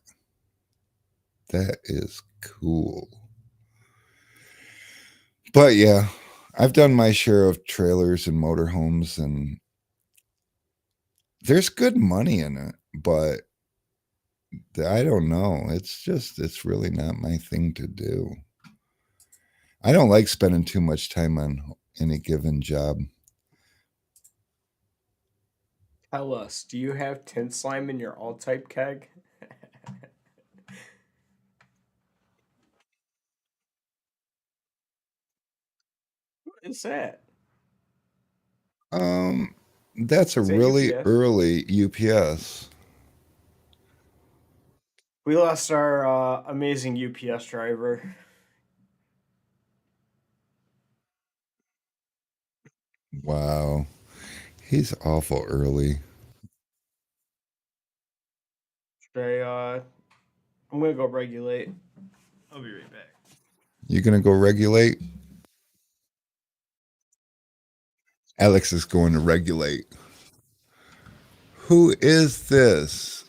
That is cool. But yeah, I've done my share of trailers and motorhomes, and there's good money in it, but I don't know. It's really not my thing to do. I don't like spending too much time on any given job. Tell us, do you have tin slime in your all type keg? What is that? That's a Is that really UPS? early UPS. We lost our amazing UPS driver. Wow. He's awful early. I'm gonna go regulate. I'll be right back. You gonna go regulate? Alex is going to regulate. Who is this?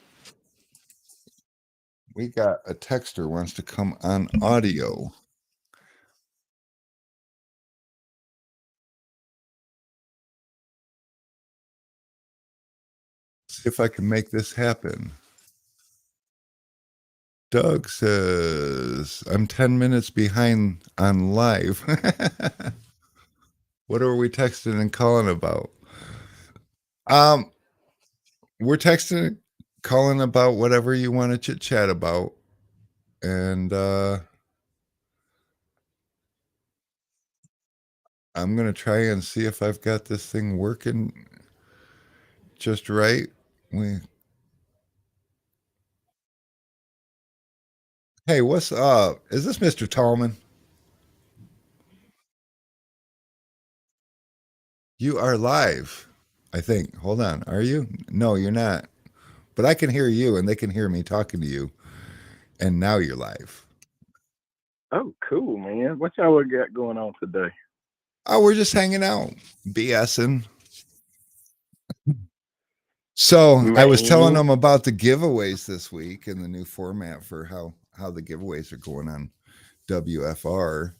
We got a texter wants to come on audio. See if I can make this happen. Doug says, I'm 10 minutes behind on live. What are we texting and calling about? Um, we're texting, calling about whatever you want to chit chat about. And I'm gonna try and see if I've got this thing working just right. We Hey, what's up? Is this Mr. Tallman? You are live, I think. Hold on. Are you? No, you're not. But I can hear you and they can hear me talking to you. And now you're live. Oh, cool, man. What y'all got going on today? Oh, we're just hanging out, BSing. So I was telling Man, them about the giveaways this week and the new format for how the giveaways are going on WFR.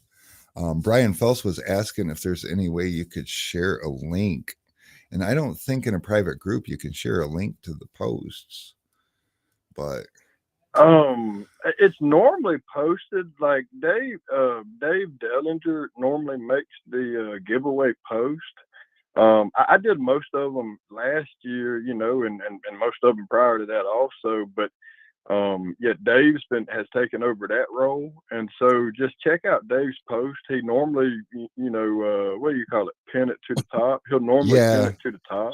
Brian Phelps was asking if there's any way you could share a link. And I don't think in a private group you can share a link to the posts. But it's normally posted like Dave Dellinger normally makes the giveaway post. I did most of them last year, and most of them prior to that also. But yeah, has taken over that role, and so just check out Dave's post. He normally, what do you call it? Pin it to the top. He'll normally pin yeah, it to the top.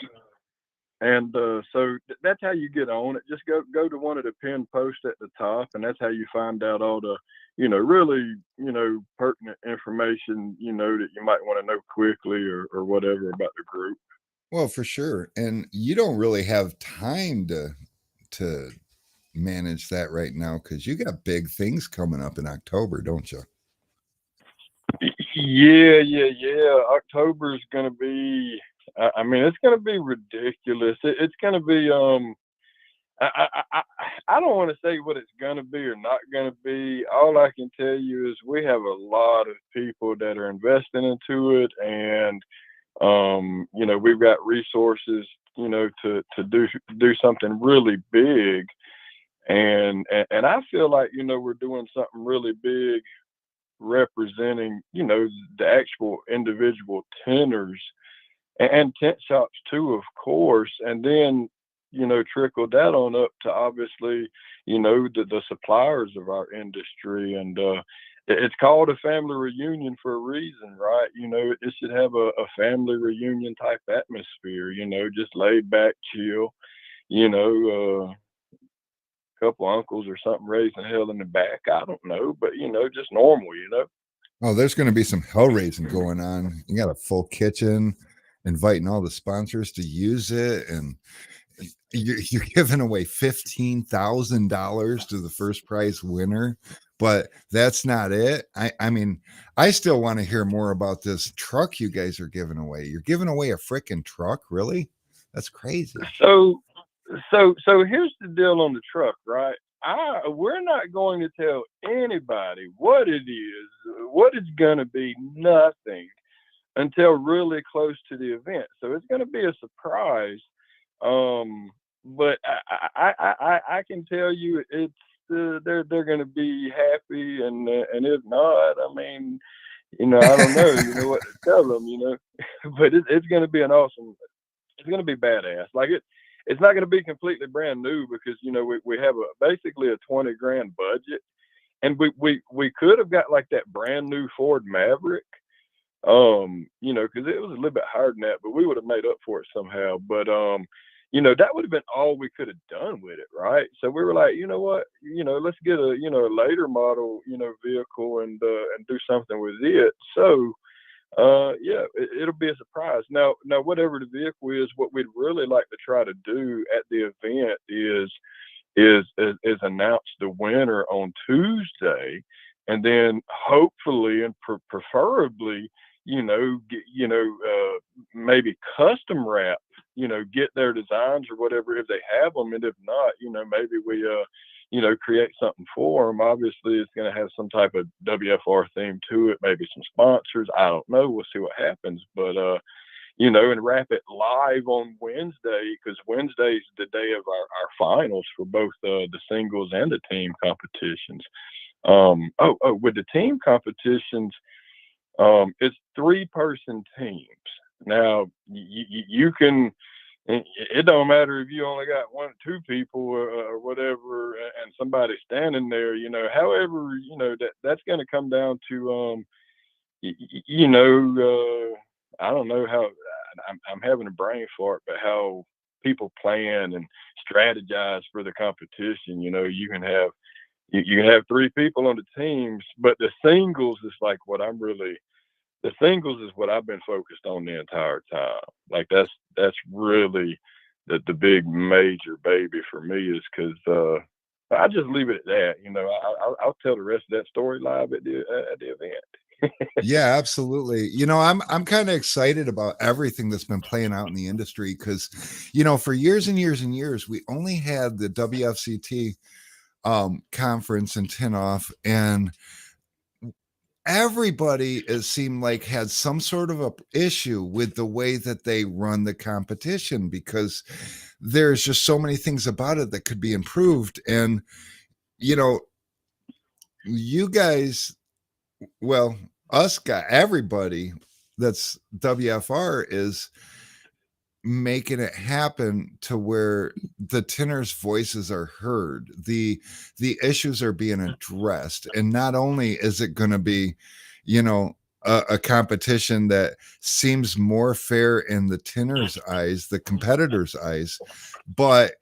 And so that's how you get on it. Just go to one of the pinned posts at the top, and that's how you find out all the, really, pertinent information, that you might want to know quickly or whatever about the group. well, for sure. And you don't really have time to manage that right now because you got big things coming up in October, don't you? Yeah. October's gonna be. I mean, it's gonna be ridiculous. It's gonna be. I don't want to say what it's gonna be or not gonna be. All I can tell you is we have a lot of people that are investing into it, and we've got resources, to do something really big, and I feel like we're doing something really big representing, the actual individual tenners and tent shops too, of course, and then, trickle that on up to obviously, the suppliers of our industry. And it's called a family reunion for a reason, right? It should have a family reunion type atmosphere, just laid back, chill, couple uncles or something raising hell in the back. I don't know, but just normal. Oh, there's going to be some hell raising going on. You got a full kitchen, inviting all the sponsors to use it, and you're giving away $15,000 to the first prize winner. But that's not it. I mean, I still want to hear more about this truck you guys are giving away. You're giving away a freaking truck, really? That's crazy. So here's the deal on the truck, right? we're not going to tell anybody what it is, what it's going to be, nothing until really close to the event. So it's going to be a surprise. But I can tell you it's they're going to be happy, and if not, I mean, I don't know, what to tell them, but it's going to be an awesome. It's going to be badass. Like it's not going to be completely brand new because we have basically a 20 grand budget, and we could have got like that brand new Ford Maverick, because it was a little bit higher than that, but we would have made up for it somehow. But that would have been all we could have done with it, right? So we were like, you know what, let's get a a later model, vehicle and do something with it. So yeah, it'll be a surprise. Now, whatever the vehicle is, what we'd really like to try to do at the event is announce the winner on Tuesday, and then hopefully and preferably, maybe custom wrap, get their designs or whatever if they have them, and if not, maybe we create something for them. Obviously, it's going to have some type of WFR theme to it, maybe some sponsors. I don't know. We'll see what happens, but and wrap it live on Wednesday, because Wednesday is the day of our finals for both the singles and the team competitions. With the team competitions, it's 3-person teams. Now you can. It don't matter if you only got 1 or 2 people or whatever, and somebody standing there. However, that's going to come down to I don't know how. I'm having a brain fart, but how people plan and strategize for the competition. You can have 3 people on the teams, but the singles is like what I'm really. The singles is what I've been focused on the entire time. Like that's really the big major baby for me, is because I just leave it at that. I'll tell the rest of that story live at the event. Yeah, absolutely. I'm kind of excited about everything that's been playing out in the industry because, for years and years and years, we only had the WFCT conference in Tinoff, and everybody, it seemed like, had some sort of a issue with the way that they run the competition, because there's just so many things about it that could be improved. And you guys, well, us guy, everybody that's WFR is making it happen to where the tenors' voices are heard, the issues are being addressed, and not only is it going to be a competition that seems more fair in the tenors' eyes, the competitors' eyes, but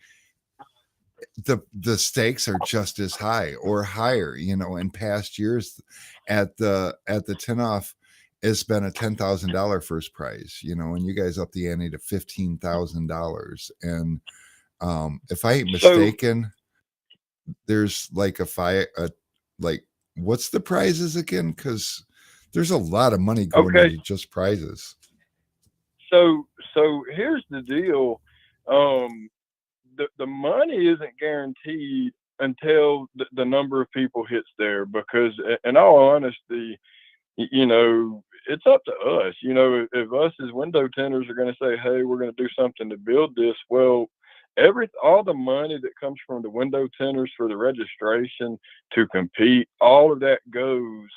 the stakes are just as high or higher. In past years at the Tinoff, it's been a $10,000 first prize, and you guys up the ante to $15,000. And if I ain't mistaken, there's like like, what's the prizes again? Because there's a lot of money going into just prizes. So here's the deal. The money isn't guaranteed until the number of people hits there, because in all honesty, it's up to us. If us as window tenders are going to say, hey, we're going to do something to build this, well, all the money that comes from the window tenders for the registration to compete, all of that goes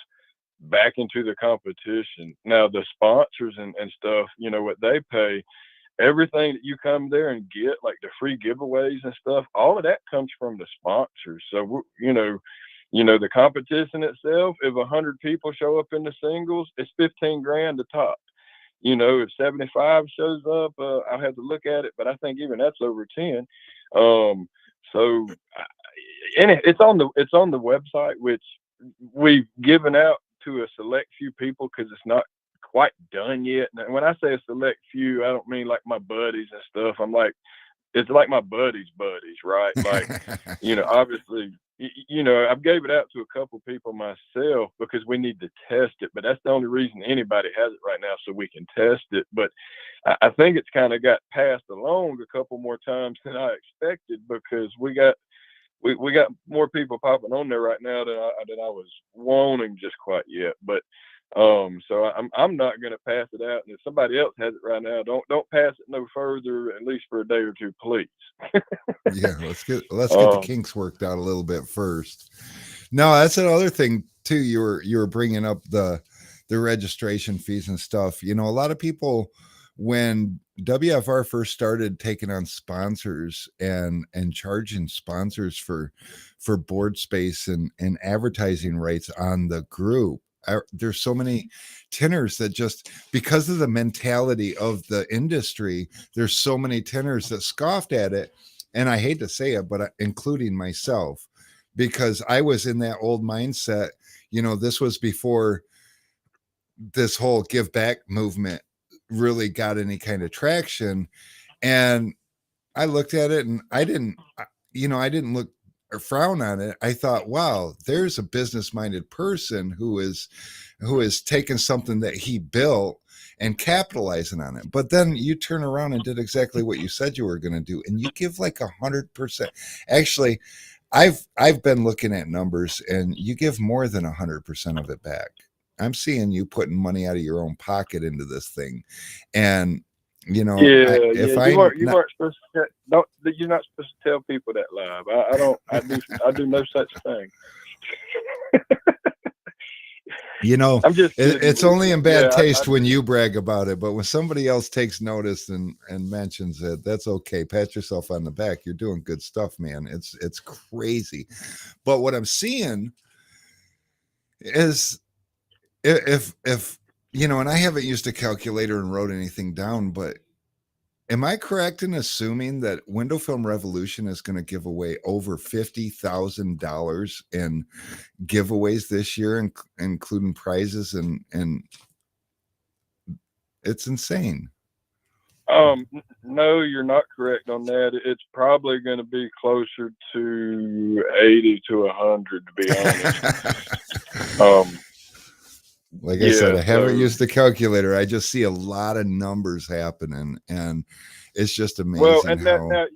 back into the competition. Now the sponsors and stuff, what they pay, everything that you come there and get, like the free giveaways and stuff, all of that comes from the sponsors. So the competition itself, if 100 people show up in the singles, it's 15 grand to top. If 75 shows up, I'll have to look at it, but I think even that's over 10. And it's on the website, which we've given out to a select few people because it's not quite done yet. And when I say a select few, I don't mean like my buddies and stuff. It's like my buddies, right? Like, obviously, I've gave it out to a couple people myself because we need to test it, but that's the only reason anybody has it right now, so we can test it. But I think it's kind of got passed along a couple more times than I expected, because we got we got more people popping on there right now than I was wanting just quite yet. But so I'm not going to pass it out. And if somebody else has it right now, don't pass it no further, at least for a day or two, please. Yeah, let's get the kinks worked out a little bit first. No, that's another thing too. You were bringing up the registration fees and stuff. You know, a lot of people, when WFR first started taking on sponsors and charging sponsors for board space and advertising rights on the group, there's so many tinners that just because of the mentality of the industry, there's so many tinners that scoffed at it. And I hate to say it, but including myself, because I was in that old mindset. You know, this was before this whole give back movement really got any kind of traction. And I looked at it and I didn't look or frown on it. I thought, wow, there's a business minded person who is taking something that he built and capitalizing on it. But then you turn around and did exactly what you said you were going to do, and you give like 100%. Actually, I've been looking at numbers, and you give more than 100% of it back. I'm seeing you putting money out of your own pocket into this thing, and you know, Yeah, if yeah. I You weren't supposed to don't. You're not supposed to tell people that live. I don't. I do no such thing. you know, I'm just kidding. it's only in bad Yeah, taste when you brag about it, but when somebody else takes notice and mentions it, that's okay. Pat yourself on the back. You're doing good stuff, man. It's crazy. But what I'm seeing is if you know, and I haven't used a calculator and wrote anything down, but am I correct in assuming that Window Film Revolution is going to give away over $50,000 in giveaways this year, including prizes, and it's insane. No, you're not correct on that. It's probably going to be closer to 80 to 100, to be honest. Like I said, I haven't used the calculator. I just see a lot of numbers happening, and it's just amazing. Well, and now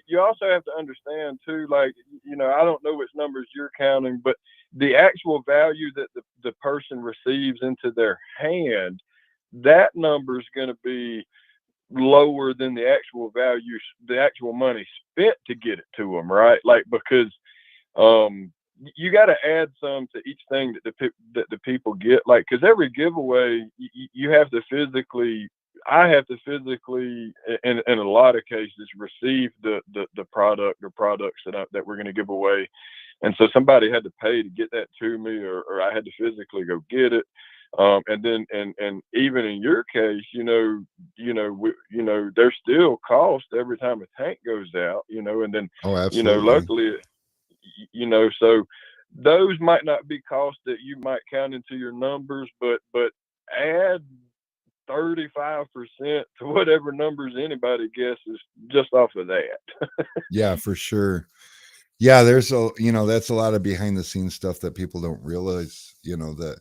you also have to understand too, like, you know, I don't know which numbers you're counting, but the actual value that the person receives into their hand, that number is going to be lower than the actual value, the actual money spent to get it to them, right? Like, because you got to add some to each thing that the people get, like, because every giveaway you have to physically, I have to physically, in a lot of cases, receive the product or products that we're going to give away, and so somebody had to pay to get that to me, or I had to physically go get it. And then and even in your case, there's still cost every time a tank goes out, and then luckily, so those might not be costs that you might count into your numbers, but add 35% to whatever numbers anybody guesses just off of that. Yeah, for sure. Yeah, there's that's a lot of behind the scenes stuff that people don't realize, that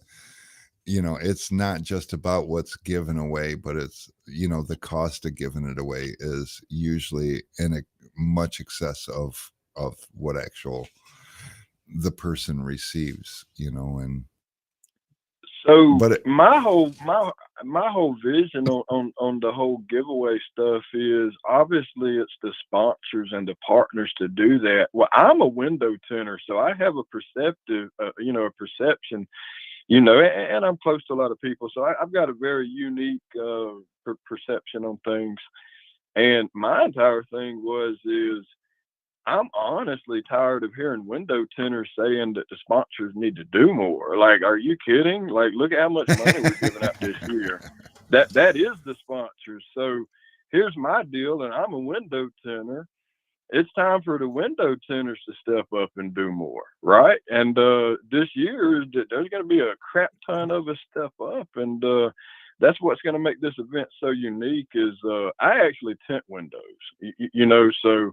it's not just about what's given away, but it's, the cost of giving it away is usually in a much excess of what the person receives, and so but my whole vision on the whole giveaway stuff is, obviously it's the sponsors and the partners to do that. Well, I'm a window tinner, so I have a perception, and I'm close to a lot of people, so I've got a very unique perception on things. And my entire thing is I'm honestly tired of hearing window tinters saying that the sponsors need to do more. Like, are you kidding? Like, look at how much money we're giving out this year. That is the sponsors. So here's my deal, and I'm a window tinner. It's time for the window tinners to step up and do more, right? And this year, there's going to be a crap ton of us step up, and that's what's going to make this event so unique. Is I actually tint windows, so.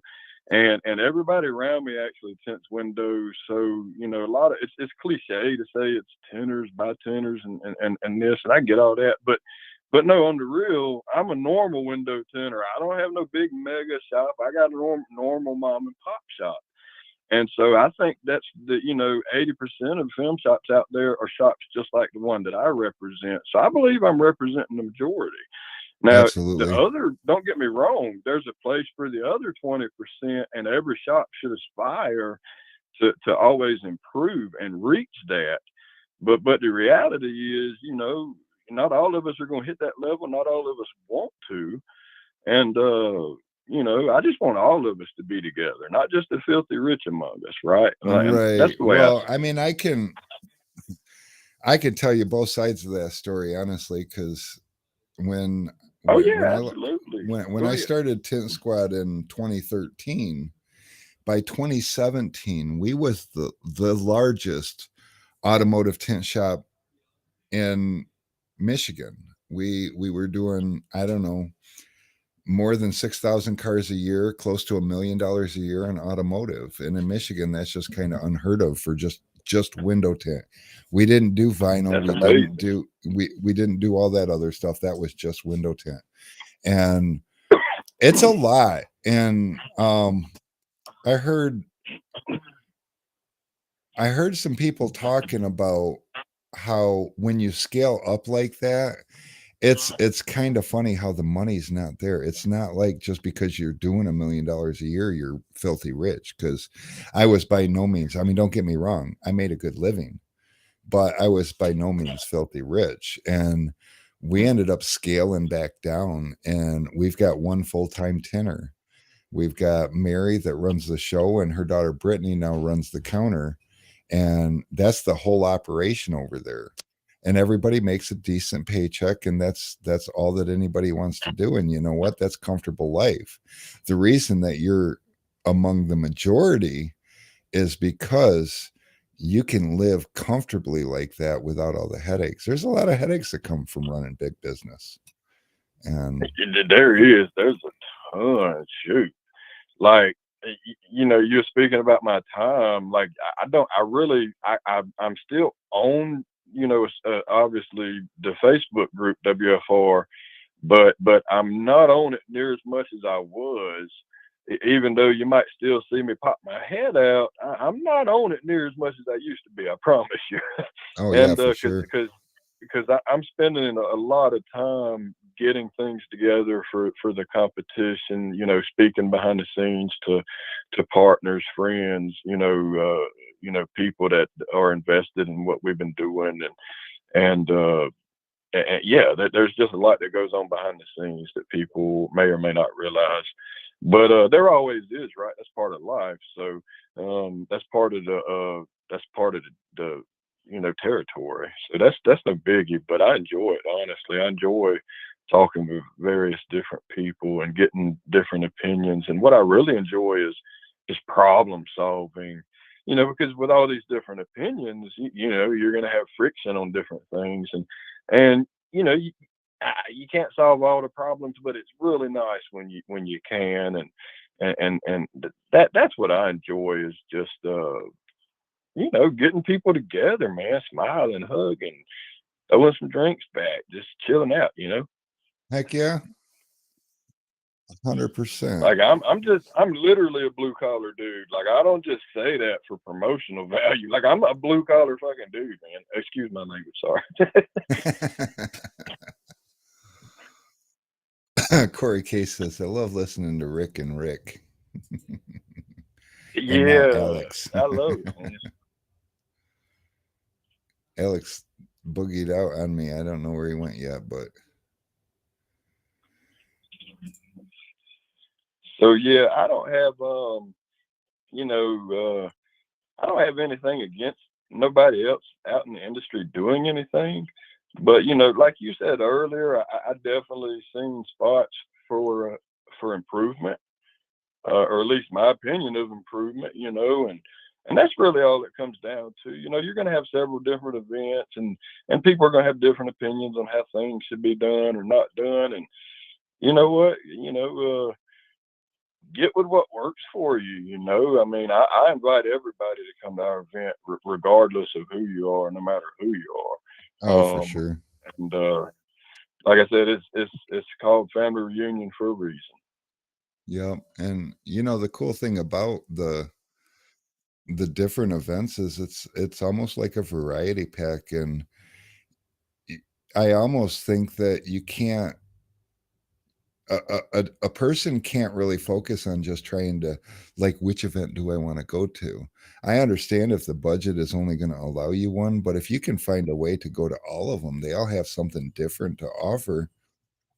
And everybody around me actually tints windows. So, a lot of it's cliche to say it's tinners by tinners and this, and I get all that. But no, on the real, I'm a normal window tinner. I don't have no big mega shop. I got a normal mom and pop shop. And so I think that's 80% of film shops out there are shops just like the one that I represent. So I believe I'm representing the majority. Now, Absolutely. don't get me wrong, there's a place for the other 20%, and every shop should aspire to always improve and reach that. But the reality is, not all of us are going to hit that level. Not all of us want to. And, I just want all of us to be together, not just the filthy rich among us, right? And that's Right. the way I Well, see I it. mean, I can tell you both sides of that story, honestly, because when Oh, when when yeah, I absolutely. when Go I ahead. started Tint Squad in 2013, by 2017, we was the largest automotive tint shop in Michigan. We were doing, I don't know, more than 6,000 cars a year, close to $1 million a year in automotive. And in Michigan, that's just kind of unheard of for just window tint. We didn't do vinyl. That's We didn't amazing. do we didn't do all that other stuff. That was just window tint. And it's a lot. And I heard I heard some people talking about how when you scale up like that, it's kind of funny how the money's not there. It's not like just because you're doing $1 million a year, you're filthy rich. Because I was by no means, I mean, don't get me wrong, I made a good living, but I was by no means filthy rich. And we ended up scaling back down, and we've got one full-time tinner. We've got Mary that runs the show, and her daughter Brittany now runs the counter, and that's the whole operation over there. And everybody makes a decent paycheck, and that's all that anybody wants to do. And you know what? That's comfortable life. The reason that you're among the majority is because you can live comfortably like that without all the headaches. There's a lot of headaches that come from running big business. And There is. There's a ton. Shoot. Like, you're speaking about my time. Like, I don't, I really, I'm still on, obviously the Facebook group WFR, but I'm not on it near as much as I was. Even though you might still see me pop my head out, I'm not on it near as much as I used to be. I promise you. oh yeah, And for because sure. I'm spending a lot of time getting things together for the competition. Speaking behind the scenes to partners, friends, people that are invested in what we've been doing, and yeah, there's just a lot that goes on behind the scenes that people may or may not realize. But there always is, right? That's part of life. So that's part of the territory. So that's no biggie. But I enjoy it, honestly. I enjoy talking with various different people and getting different opinions. And what I really enjoy is problem solving. Because with all these different opinions, you're going to have friction on different things, and you can't solve all the problems, but it's really nice when you can, and that's what I enjoy is just getting people together, man, smiling, hugging, throwing some drinks back, just chilling out. Heck yeah, 100%. Like I'm literally a blue collar dude. Like I don't just say that for promotional value. Like I'm a blue collar fucking dude, man. Excuse my language, sorry. Corey Case says, I love listening to Rick and Rick and now Yeah, Alex. I love it, man. Alex boogied out on me. I don't know where he went yet, but So yeah, I don't have you know, I don't have anything against nobody else out in the industry doing anything. But like you said earlier, I definitely seen spots for improvement, or at least my opinion of improvement. And that's really all it comes down to. You're going to have several different events, and people are going to have different opinions on how things should be done or not done. And you know what? Get with what works for you. I mean, I invite everybody to come to our event, regardless of who you are, no matter who you oh, are. for sure. And like I said, it's called family reunion for a reason. Yep. And the cool thing about the different events is it's almost like a variety pack, and I almost think that you can't a person can't really focus on just trying to like which event do I want to go to. I understand if the budget is only going to allow you one, but if you can find a way to go to all of them, they all have something different to offer.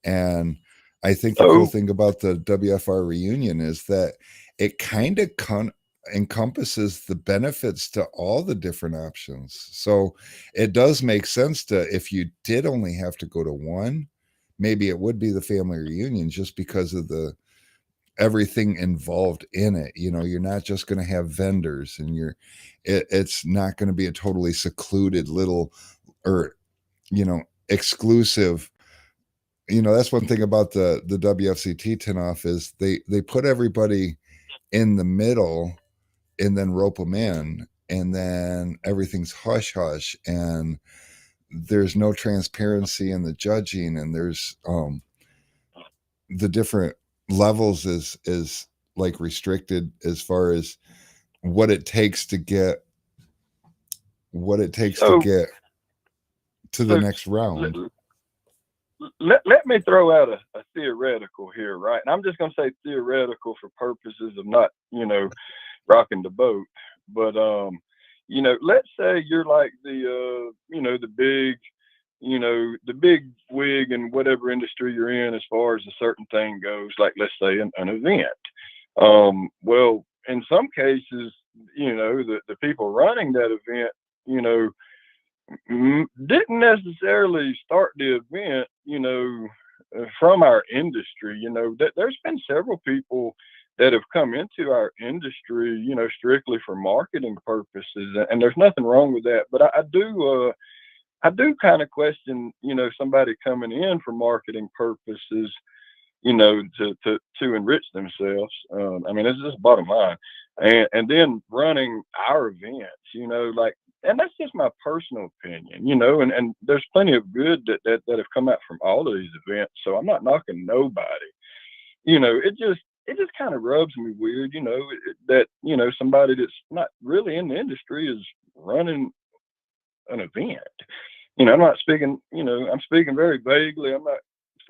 And I think the cool So, thing about the WFR reunion is that it kind of encompasses the benefits to all the different options. So it does make sense to, if you did only have to go to one, maybe it would be the family reunion just because of the everything involved in it. You know, you're not just going to have vendors, and it's not going to be a totally secluded little, or exclusive. That's one thing about the WFCT tin off is they put everybody in the middle and then rope them in, and then everything's hush hush, and there's no transparency in the judging, and there's the different levels is like restricted as far as what it takes to get so, to the so next let, round. let me throw out a theoretical here, right? And I'm just going to say theoretical for purposes of not, rocking the boat. But, let's say you're like the big wig in whatever industry you're in as far as a certain thing goes, like let's say an event. Well, in some cases, the people running that event, you know, didn't necessarily start the event, from our industry. That there's been several people that have come into our industry, strictly for marketing purposes, and there's nothing wrong with that. But I do kind of question, somebody coming in for marketing purposes, to enrich themselves. I mean, it's just bottom line, and then running our events, like, and that's just my personal opinion, and there's plenty of good that have come out from all of these events. So I'm not knocking nobody. It just kind of rubs me weird, that somebody that's not really in the industry is running an event. I'm not speaking, I'm speaking very vaguely. I'm not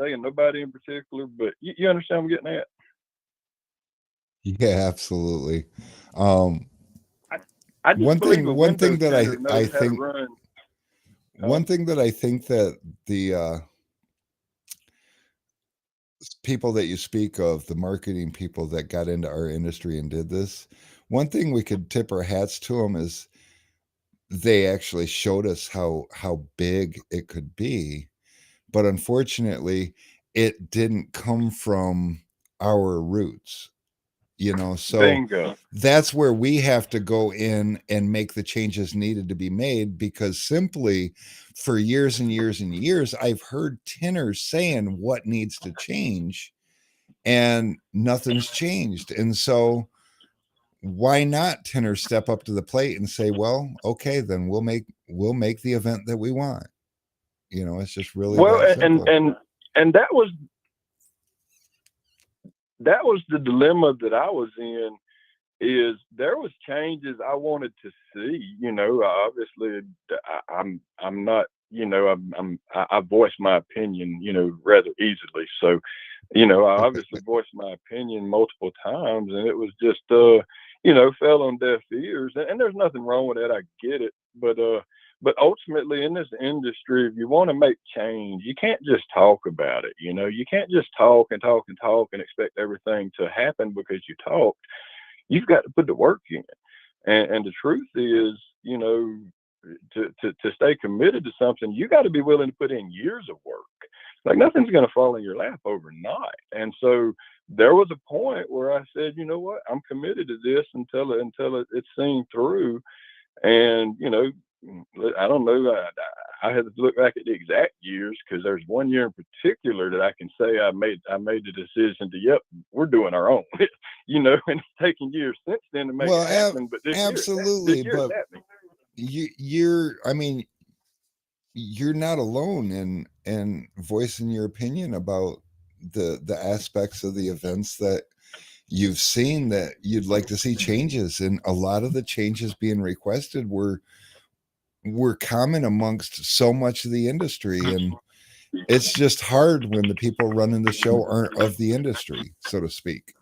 saying nobody in particular, but you understand what I'm getting at? Yeah, absolutely. um I, I just believe a one thing window that sitter I knows how to think run. Huh? one thing that I think that the people that you speak of, the marketing people that got into our industry and did this, one thing we could tip our hats to them is they actually showed us how big it could be, but unfortunately it didn't come from our roots, so Bingo. that's where we have to go in and make the changes needed to be made, because simply for years and years and years I've heard tinners saying what needs to change, and nothing's changed. And so why not Tinner step up to the plate and say, well, okay, then we'll make the event that we want. It's just really Well, that and simple. and and that was the dilemma that I was in. Is there was changes I wanted to see. Obviously, I'm not. I voice my opinion, rather easily. So, I obviously voiced my opinion multiple times, and it was just, fell on deaf ears. And there's nothing wrong with that. I get it, but ultimately in this industry, if you want to make change, you can't just talk about it. You can't just talk and talk and talk and expect everything to happen because you talked. You've got to put the work in. And the truth is, to stay committed to something, you got to be willing to put in years of work. Like nothing's going to fall in your lap overnight. And so there was a point where I said, you know what, I'm committed to this until it's seen through. And I don't know. I had to look back at the exact years because there's one year in particular that I can say I made the decision to, yep, we're doing our own. And it's taken years since then to make Well, it happen. But this absolutely, year it's but happening. I mean, you're not alone in voicing your opinion about the aspects of the events that you've seen that you'd like to see changes, and a lot of the changes being requested were common amongst so much of the industry. And it's just hard when the people running the show aren't of the industry, so to speak.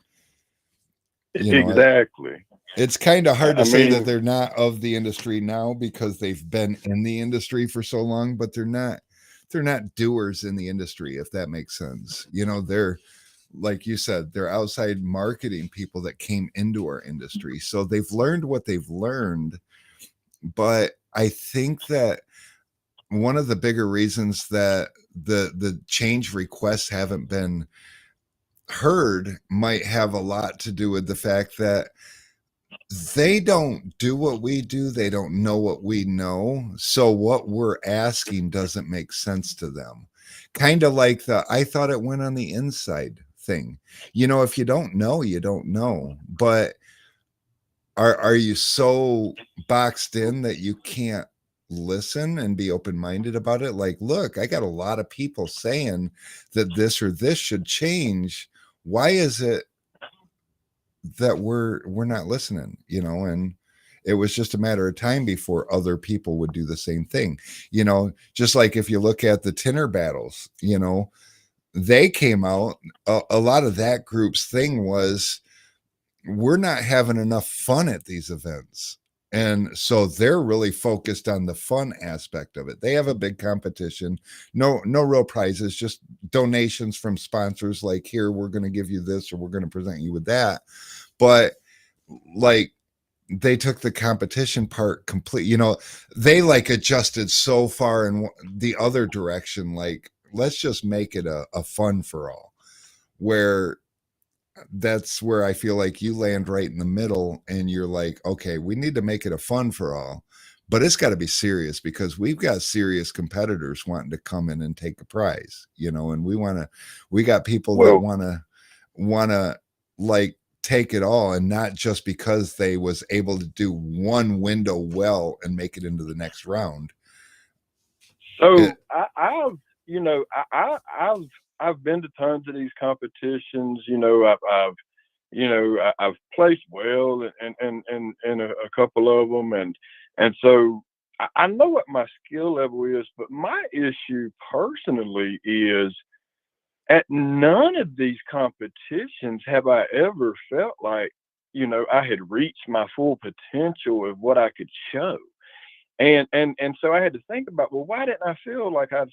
You know, Exactly. it's kind of hard I to say that mean, they're not of the industry now because they've been in the industry for so long, but they're not doers in the industry, if that makes sense. You know, they're, like you said, they're outside marketing people that came into our industry. So they've learned what they've learned. But I think that one of the bigger reasons that the change requests haven't been heard might have a lot to do with the fact that they don't do what we do. They don't know what we know. So what we're asking doesn't make sense to them. Kind of like the I thought it went on the inside thing. You know, if you don't know, you don't know. But are you so boxed in that you can't listen and be open-minded about it? Like, look, I got a lot of people saying that this or this should change. Why is it that we're not listening, you know? And it was just a matter of time before other people would do the same thing, you know, just like if you look at the Tinner battles, you know, they came out, a lot of that group's thing was we're not having enough fun at these events. And so they're really focused on the fun aspect of it. They have a big competition, no real prizes, just donations from sponsors, like, here, we're going to give you this or we're going to present you with that. But like, they took the competition part complete, you know, they like adjusted so far in the other direction, like, let's just make it a fun for all, where that's where I feel like you land right in the middle, and you're like, okay, we need to make it a fun for all, but it's got to be serious because we've got serious competitors wanting to come in and take a prize, you know, and we got people that well, want to like take it all, and not just because they was able to do one window well and make it into the next round. so It, I've, you know, I've been to tons of these competitions. I've placed well in a couple of them, and so I know what my skill level is. But my issue personally is at none of these competitions have I ever felt like, I had reached my full potential of what I could show. And so I had to think about, well, why didn't I feel like I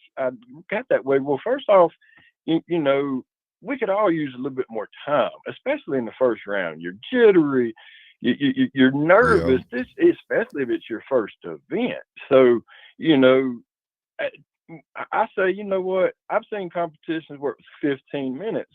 got that way? Well, first off, you know, we could all use a little bit more time, especially in the first round. You're jittery, you're yeah, nervous. This, especially if it's your first event. So, you know, I, I say, you know what? I've seen competitions where it was 15 minutes.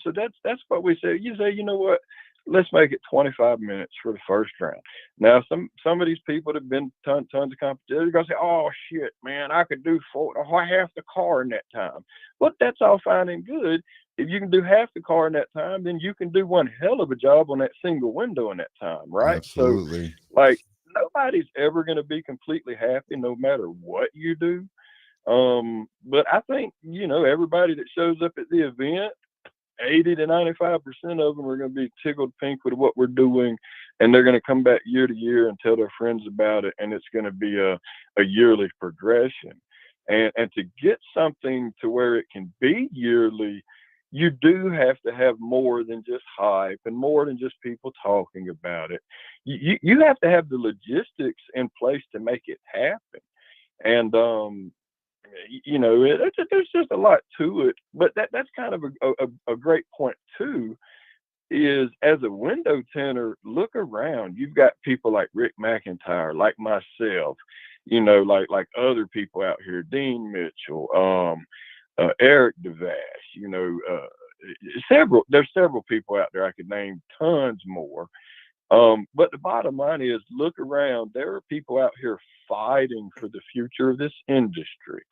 So that's what we say. You say, you know what? Let's make it 25 minutes for the first round. Now, some of these people that have been tons of competitions, they're gonna say, "Oh shit, man, I could do half the car in that time." Well, that's all fine and good. If you can do half the car in that time, then you can do one hell of a job on that single window in that time, right? So, absolutely. like, nobody's ever going to be completely happy no matter what you do. But I think, everybody that shows up at the event, 80 to 95% of them are going to be tickled pink with what we're doing, and they're going to come back year to year and tell their friends about it, and it's going to be a yearly progression. And to get something to where it can be yearly, you do have to have more than just hype and more than just people talking about it. You have to have the logistics in place to make it happen. And there's just a lot to it. But that's kind of a great point too. Is as a window tinter, look around. You've got people like Rick McIntyre, like myself, like other people out here, Dean Mitchell, Eric Devash, there's several people out there. I could name tons more. But the bottom line is, look around. There are people out here fighting for the future of this industry.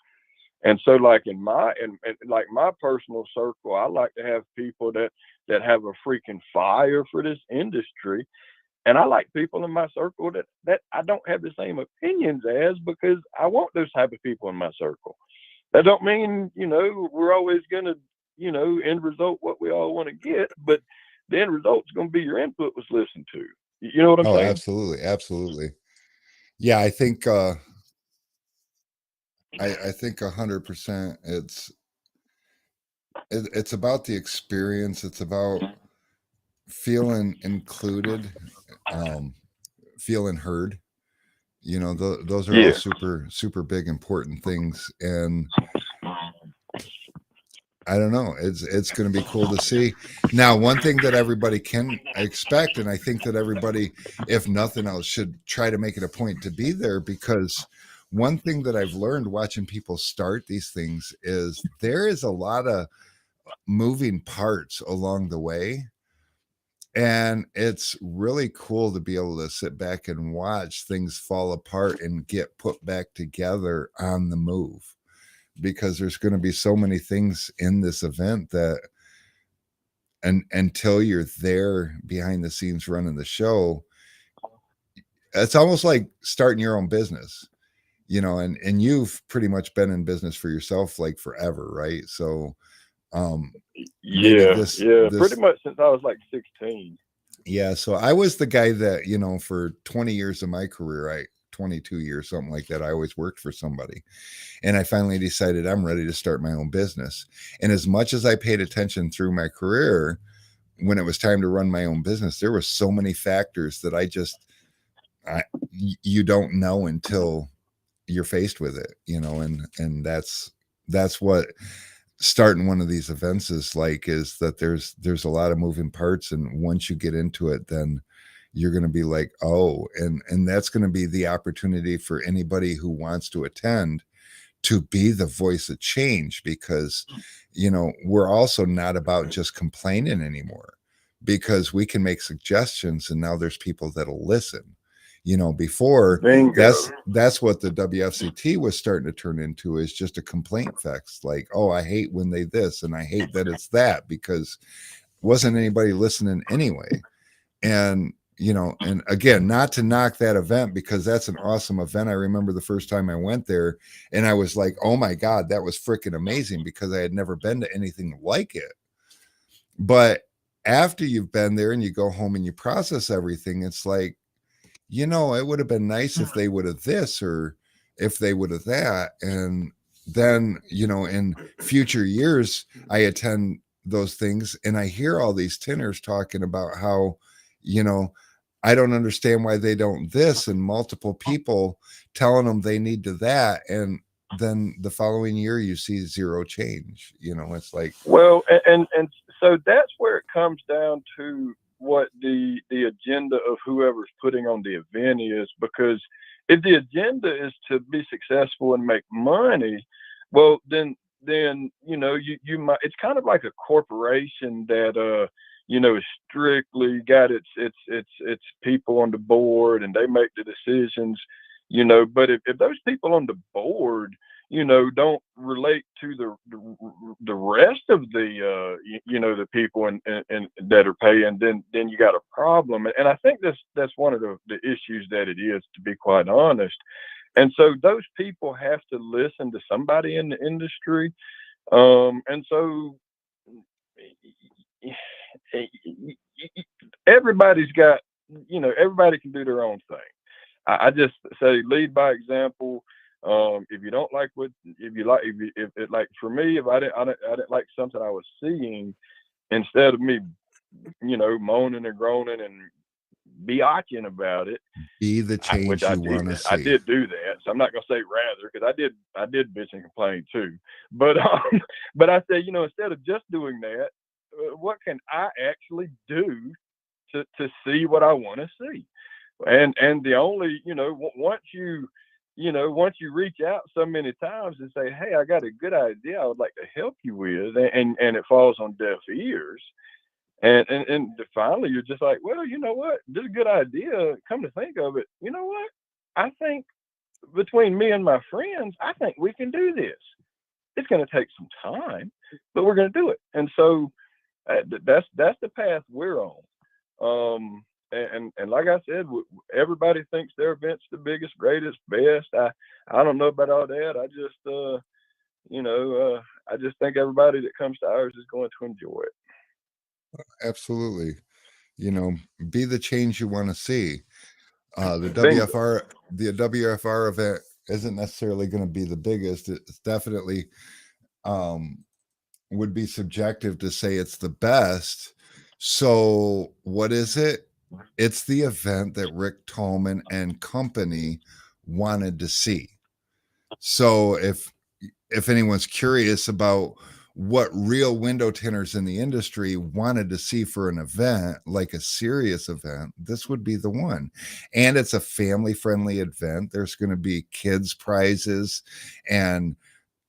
And so, like in like my personal circle, I like to have people that have a freaking fire for this industry. And I like people in my circle that I don't have the same opinions as, because I want those type of people in my circle. That don't mean, we're always gonna, end result what we all want to get, but the end result's going to be your input was listened to. You know what I'm Oh, saying? absolutely, absolutely. Yeah, I think I think 100%. It's about the experience. It's about feeling included, um, feeling heard. You know, those are all Yeah. super big important things, and I don't know. It's going to be cool to see. Now, one thing that everybody can expect, and I think that everybody, if nothing else, should try to make it a point to be there, because one thing that I've learned watching people start these things is there is a lot of moving parts along the way. And it's really cool to be able to sit back and watch things fall apart and get put back together on the move, because there's going to be so many things in this event that, and until you're there behind the scenes running the show, it's almost like starting your own business, you know. And you've pretty much been in business for yourself like forever, right? So um maybe Yeah. Yeah. Pretty this much since I was like 16. yeah, so I was the guy that, you know, for 20 years of my career, 22 years, something like that, I always worked for somebody. And I finally decided I'm ready to start my own business. And as much as I paid attention through my career, when it was time to run my own business, there were so many factors that you don't know until you're faced with it, you know. And that's what starting one of these events is like, is that there's a lot of moving parts, and once you get into it, then you're going to be like, oh, and that's going to be the opportunity for anybody who wants to attend to be the voice of change, because you know, we're also not about just complaining anymore, because we can make suggestions and now there's people that'll listen. You know, before, Bingo. that's what the WFCT was starting to turn into, is just a complaint fest, like, oh, I hate when they this and I hate that it's that, because wasn't anybody listening anyway. And you know, and again, not to knock that event, because that's an awesome event. I remember the first time I went there and I was like, oh my god, that was freaking amazing, because I had never been to anything like it. But after you've been there and you go home and you process everything, it's like, you know, it would have been nice if they would have this, or if they would have that. And then, you know, in future years, I attend those things and I hear all these tinners talking about how, you know, I don't understand why they don't this, and multiple people telling them they need to that. And then the following year, you see zero change. You know, it's like, Well, and so that's where it comes down to what the agenda of whoever's putting on the event is, because if the agenda is to be successful and make money, well then you know, you might, it's kind of like a corporation that you know, is strictly got its people on the board and they make the decisions, you know. But if those people on the board, you know, don't relate to the rest of the you know, the people and that are paying, then you got a problem. And I think that's one of the issues that it is, to be quite honest. And so those people have to listen to somebody in the industry. And so everybody's got, you know, everybody can do their own thing. I just say lead by example. If you don't like what, if you like, if it, like for me, if I didn't like something I was seeing, instead of me, you know, moaning and groaning and biatching about it, be the which change you want to I see. did do that. So I'm not gonna say rather, because I did bitch and complain too. But but I said, you know, instead of just doing that, what can I actually do to see what I want to see? And the only, you know, once you, you know, once you reach out so many times and say, hey, I got a good idea I would like to help you with, and it falls on deaf ears, and finally you're just like, well, you know what, this is a good idea, come to think of it, you know what, I think between me and my friends, I think we can do this. It's going to take some time, but we're going to do it. And so that's the path we're on. And like I said, everybody thinks their event's the biggest, greatest, best. I don't know about all that. I just you know, I just think everybody that comes to ours is going to enjoy it. Absolutely. You know, be the change you want to see. The Bingo. WFR event isn't necessarily going to be the biggest. It's definitely um, would be subjective to say it's the best. So, what is it? It's the event that Rick Tolman and company wanted to see. So, if anyone's curious about what real window tinners in the industry wanted to see for an event, like a serious event, this would be the one. And it's a family friendly event. There's going to be kids prizes, and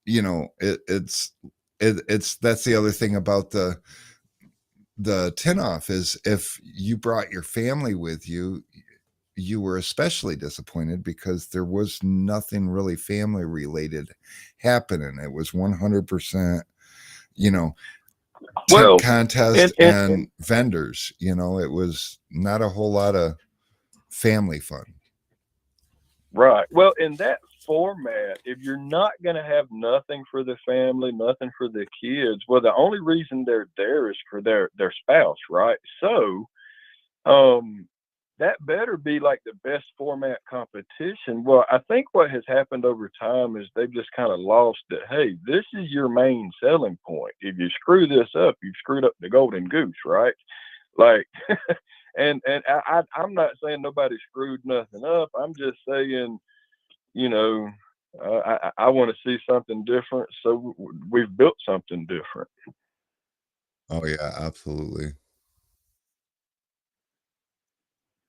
it's that's the other thing about the tin off is if you brought your family with you, you were especially disappointed because there was nothing really family related happening. It was 100%, you know, tint Well, contest and and vendors. It was not a whole lot of family fun. right. Well, in that format, if you're not going to have nothing for the family, nothing for the kids, well, the only reason they're there is for their spouse, right? So, um, that better be like the best format competition. Well, I think what has happened over time is they've just kind of lost that. Hey, this is your main selling point. If you screw this up, you've screwed up the golden goose, right? Like, I'm not saying nobody screwed nothing up. I'm just saying, you know, I want to see something different, so we've built something different. Oh yeah, absolutely.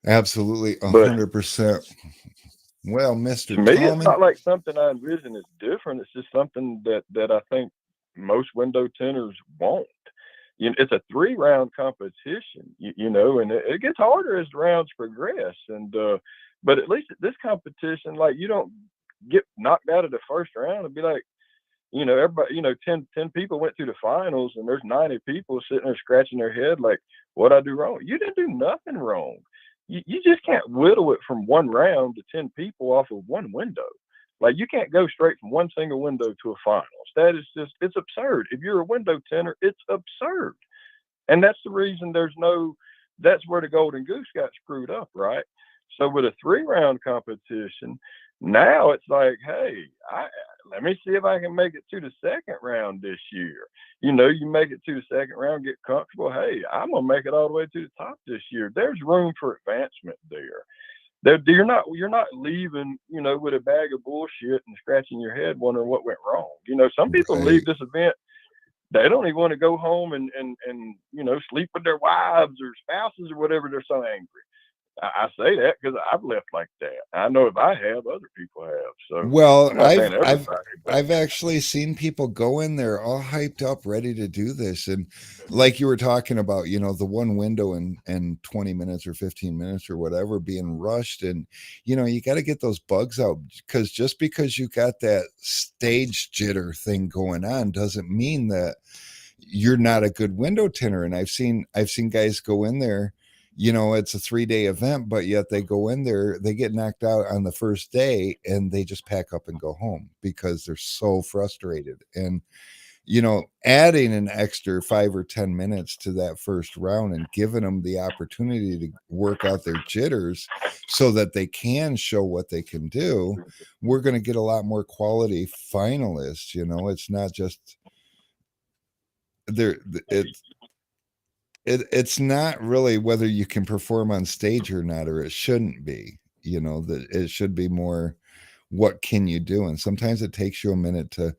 Absolutely, But 100%. Well, to Mr. me, it's Tallman, not like something I envision is different. It's just something that I think most window tenders want. It's a 3 round competition, and it gets harder as the rounds progress. And but at least at this competition, like you don't get knocked out of the first round and be like, everybody, 10 people went through the finals, and there's 90 people sitting there scratching their head like, what I do wrong? You didn't do nothing wrong. You just can't whittle it from 1 round to 10 people off of one window. Like you can't go straight from one single window to a finals. That is just, it's absurd. If you're a window tenor, it's absurd. And that's the reason that's where the golden goose got screwed up, right? So with a 3 round competition, now it's like, hey, let me see if I can make it to the second round this year. You make it to the second round, get comfortable. Hey, I'm gonna make it all the way to the top this year. There's room for advancement there. You're not leaving, with a bag of bullshit and scratching your head wondering what went wrong. Some people leave right? this event, they don't even want to go home and sleep with their wives or spouses or whatever. They're so angry. I say that because I've left like that. I know if I have, other people have. So Well, I'm not saying I've I've everybody, but I've actually seen people go in there all hyped up, ready to do this. And like you were talking about, the one window in 20 minutes or 15 minutes or whatever being rushed. And, you got to get those bugs out because just because you got that stage jitter thing going on doesn't mean that you're not a good window tinner. And I've seen guys go in there, it's a 3-day event, but yet they go in there, they get knocked out on the first day and they just pack up and go home because they're so frustrated. And adding an extra 5 or 10 minutes to that first round and giving them the opportunity to work out their jitters so that they can show what they can do, we're going to get a lot more quality finalists. It's not just there. It's not really whether you can perform on stage or not, or it shouldn't be. That it should be more what can you do, and sometimes it takes you a minute to.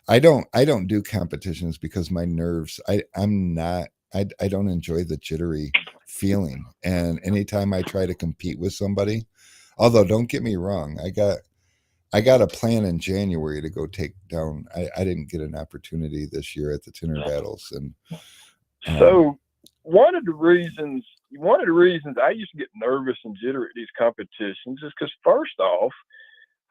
I don't do competitions because my nerves. I'm not. I don't enjoy the jittery feeling, and anytime I try to compete with somebody, although don't get me wrong, I got a plan in January to go take down. I didn't get an opportunity this year at the Tinner Battles, and um, so one of the reasons I used to get nervous and jittery at these competitions is because first off,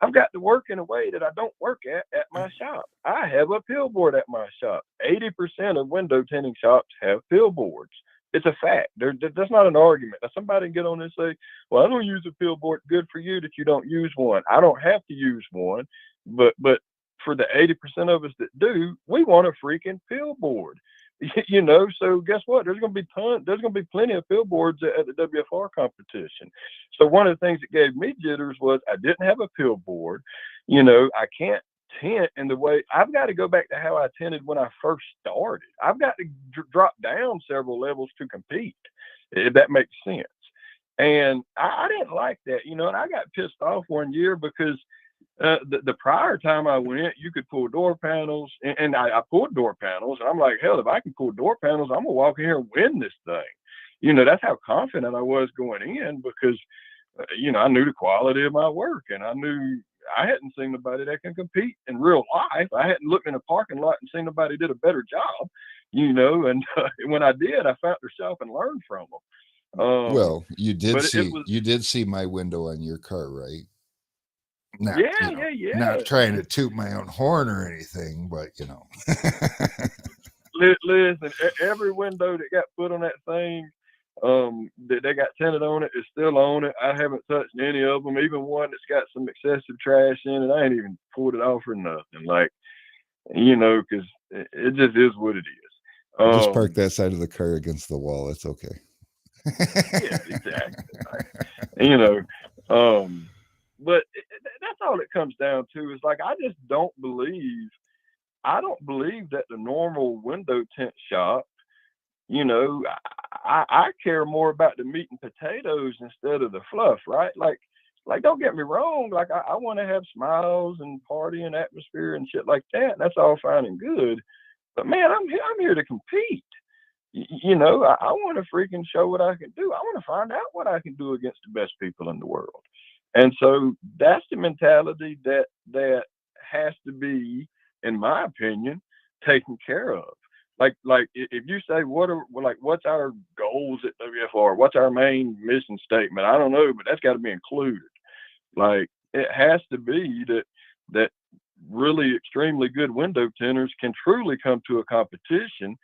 I've got to work in a way that I don't work at my shop. I have a pill board at my shop. 80% of window tinting shops have pill boards. It's a fact. That's not an argument. Now, somebody can get on and say, well, I don't use a pill board. Good for you that you don't use one. I don't have to use one. But for the 80% of us that do, we want a freaking pill board. You know, so guess what? There's going to be plenty of billboards at the WFR competition. So one of the things that gave me jitters was I didn't have a billboard. You know, I can't tent in the way I've got to go back to how I tented when I first started. I've got to drop down several levels to compete, if that makes sense. And I didn't like that, you know, and I got pissed off one year because the prior time I went, you could pull door panels, and I pulled door panels. And I'm like, hell, if I can pull door panels, I'm gonna walk in here and win this thing. You know, that's how confident I was going in because, you know, I knew the quality of my work, and I knew I hadn't seen nobody that can compete in real life. I hadn't looked in a parking lot and seen nobody did a better job, you know. And when I did, I found their shop and learned from them. Well, you did But see it was, you did see my window on your car, right? Not, yeah, yeah, not yeah. trying to toot my own horn or anything, but you know. Listen, every window that got put on that thing, that they got tinted on it is still on it. I haven't touched any of them, even one that's got some excessive trash in it. I ain't even pulled it off or nothing. Like, you know, because it just is what it is. Just park that side of the car against the wall. It's okay. Yeah, exactly. You know, but that's all it comes down to is like, I don't believe that the normal window tint shop, you know, I care more about the meat and potatoes instead of the fluff, right? Like don't get me wrong, like I want to have smiles and party and atmosphere and shit like that. And that's all fine and good, but man, I'm here to compete. You know, I want to freaking show what I can do. I want to find out what I can do against the best people in the world. And so that's the mentality that has to be, in my opinion, taken care of. Like if you say what's our goals at WFR? What's our main mission statement? I don't know, but that's got to be included. Like it has to be that really extremely good window tinters can truly come to a competition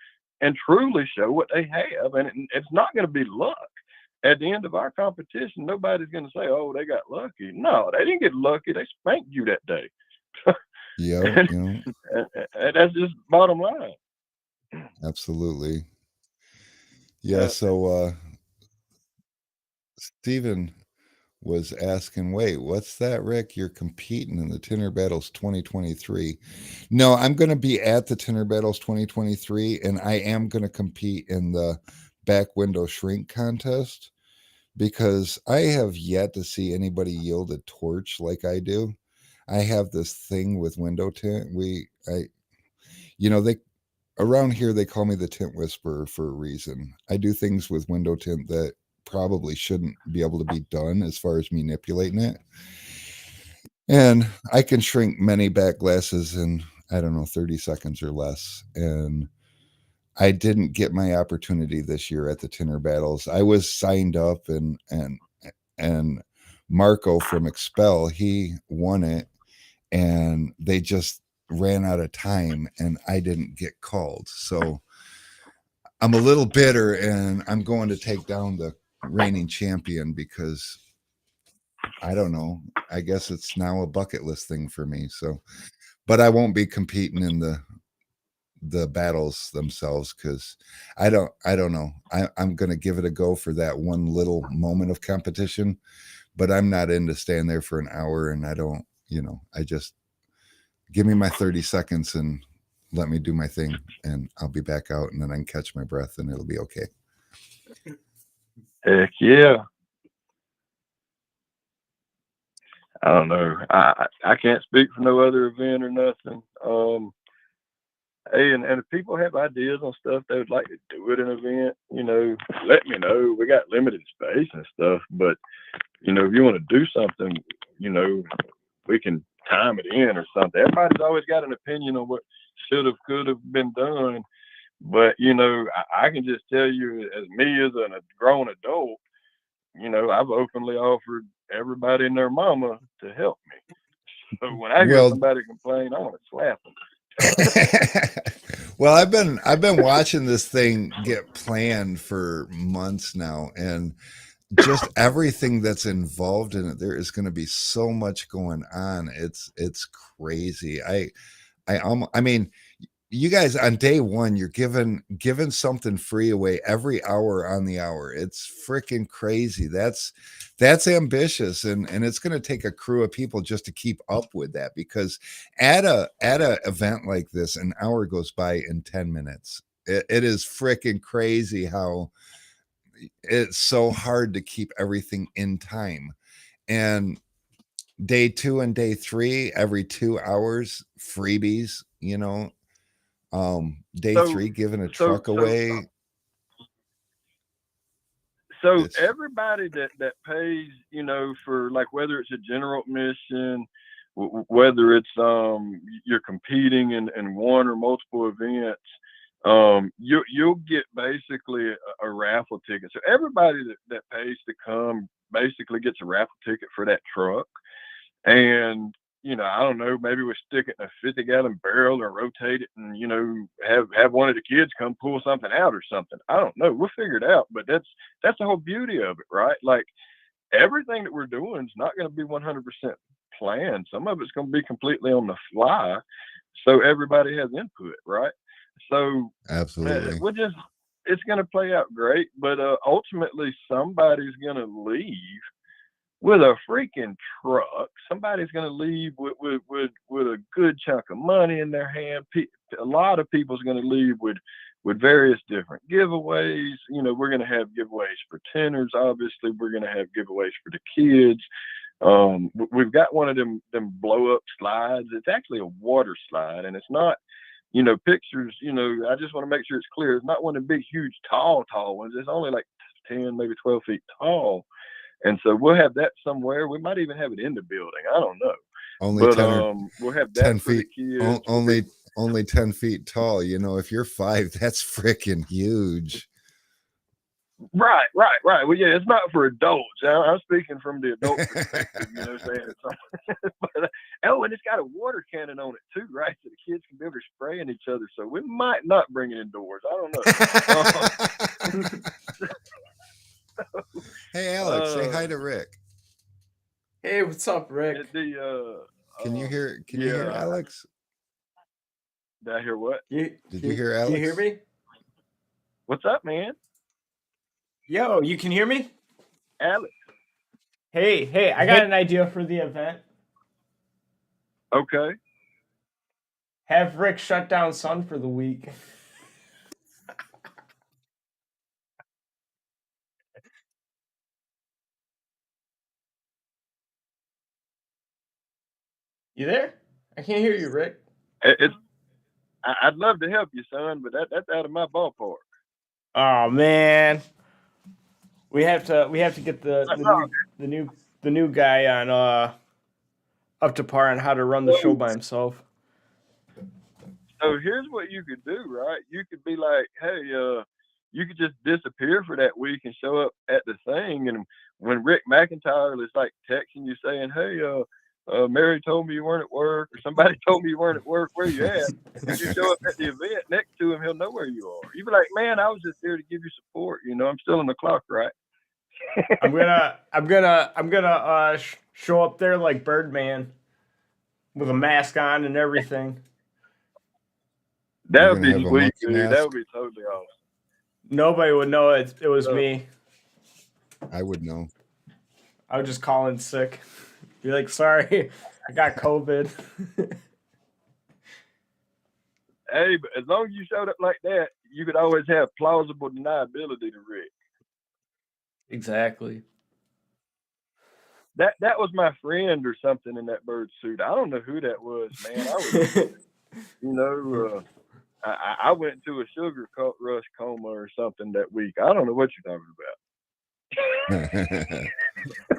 and truly show what they have, and it's not going to be luck. At the end of our competition, nobody's going to say, "Oh, they got lucky." No, they didn't get lucky. They spanked you that day. Yeah, and that's just bottom line. absolutely. Yeah, so Stephen was asking, wait, what's that, Rick? You're competing in the Tinner Battles 2023. No, I'm going to be at the Tinner Battles 2023, and I am going to compete in the back window shrink contest because I have yet to see anybody yield a torch like I do. I have this thing with window tint. They around here they call me the tint whisperer for a reason. I do things with window tint that probably shouldn't be able to be done as far as manipulating it. And I can shrink many back glasses in, I don't know, 30 seconds or less. And I didn't get my opportunity this year at the Tinner Battles. I was signed up and Marco from Expel, he won it, and they just ran out of time and I didn't get called. So I'm a little bitter and I'm going to take down the reigning champion because I don't know. I guess it's now a bucket list thing for me. So, but I won't be competing in the battles themselves because I don't know. I'm going to give it a go for that one little moment of competition, but I'm not into staying there for an hour. And I don't, I just give me my 30 seconds and let me do my thing and I'll be back out and then I can catch my breath and it'll be okay. Heck yeah. I don't know. I can't speak for no other event or nothing. Hey, and if people have ideas on stuff they would like to do at an event, let me know. We got limited space and stuff, but if you want to do something, we can time it in or something. Everybody's always got an opinion on what should have, could have been done. But, I can just tell you as me as a grown adult, I've openly offered everybody and their mama to help me. So when I hear somebody complain, I want to slap them. Well, I've been watching this thing get planned for months now, and just everything that's involved in it, there is going to be so much going on. It's crazy. I mean, you guys on day one, you're giving something free away every hour on the hour. It's freaking crazy. That's ambitious, and it's going to take a crew of people just to keep up with that, because at a event like this, an hour goes by in 10 minutes. It is freaking crazy how it's so hard to keep everything in time. And day 2 and day 3, every 2 hours, freebies, day So 3, giving a so truck away. so It's everybody that pays, for like whether it's a general admission, whether it's you're competing in one or multiple events, you'll get basically a raffle ticket. So everybody that pays to come basically gets a raffle ticket for that truck. And I don't know, maybe we stick it in a 50-gallon barrel or rotate it, and have one of the kids come pull something out or something. I don't know. We'll figure it out. But that's the whole beauty of it, right? Like, everything that we're doing is not going to be 100% planned. Some of it's going to be completely on the fly, so everybody has input, right? So absolutely. it's going to play out great, but ultimately somebody's going to leave with a freaking truck. Somebody's going to leave with a good chunk of money in their hand. A lot of people's going to leave with various different giveaways. We're going to have giveaways for tenors. Obviously, we're going to have giveaways for the kids. We've got one of them blow up slides. It's actually a water slide, and it's not, pictures. I just want to make sure it's clear. It's not one of the big, huge, tall ones. It's only like 10, maybe 12 feet tall. And so we'll have that somewhere. We might even have it in the building. I don't know. Only But 10 we'll have that 10 for the feet. kids. Only 10 feet tall. If you're 5, that's freaking huge. Right. Well, yeah, it's not for adults. I'm speaking from the adult perspective, saying it's but, and it's got a water cannon on it too, right? So the kids can be able to spray in each other. So we might not bring it indoors. I don't know. Hey, Alex, say hi to Rick. Hey, what's up, Rick? Can you hear Alex? Did I hear what? Did you hear Alex? Can you hear me? What's up, man? Yo, you can hear me? Alex. Hey, I got an idea for the event. Okay. Have Rick shut down Sun for the week. You there? I can't hear you, Rick. I'd love to help you, son, but that's out of my ballpark. Oh man, we have to get the new guy on up to par on how to run the show by himself. So here's what you could do, right? You could be like, hey, you could just disappear for that week and show up at the thing, and when Rick McIntyre is like texting you saying, hey, Mary told me you weren't at work, or somebody told me you weren't at work, where you at? If you show up at the event next to him, he'll know where you are. You be like, man, I was just there to give you support. I'm still on the clock, right? I'm gonna show up there like Birdman with a mask on and everything. That would be sweet, dude. That would be totally awesome. Nobody would know it was me. I would know. I would just call in sick. Be like, sorry, I got COVID. Hey, but as long as you showed up like that, you could always have plausible deniability to Rick. Exactly. That was my friend or something in that bird suit. I don't know who that was, man. I went into a sugar rush coma or something that week. I don't know what you're talking about.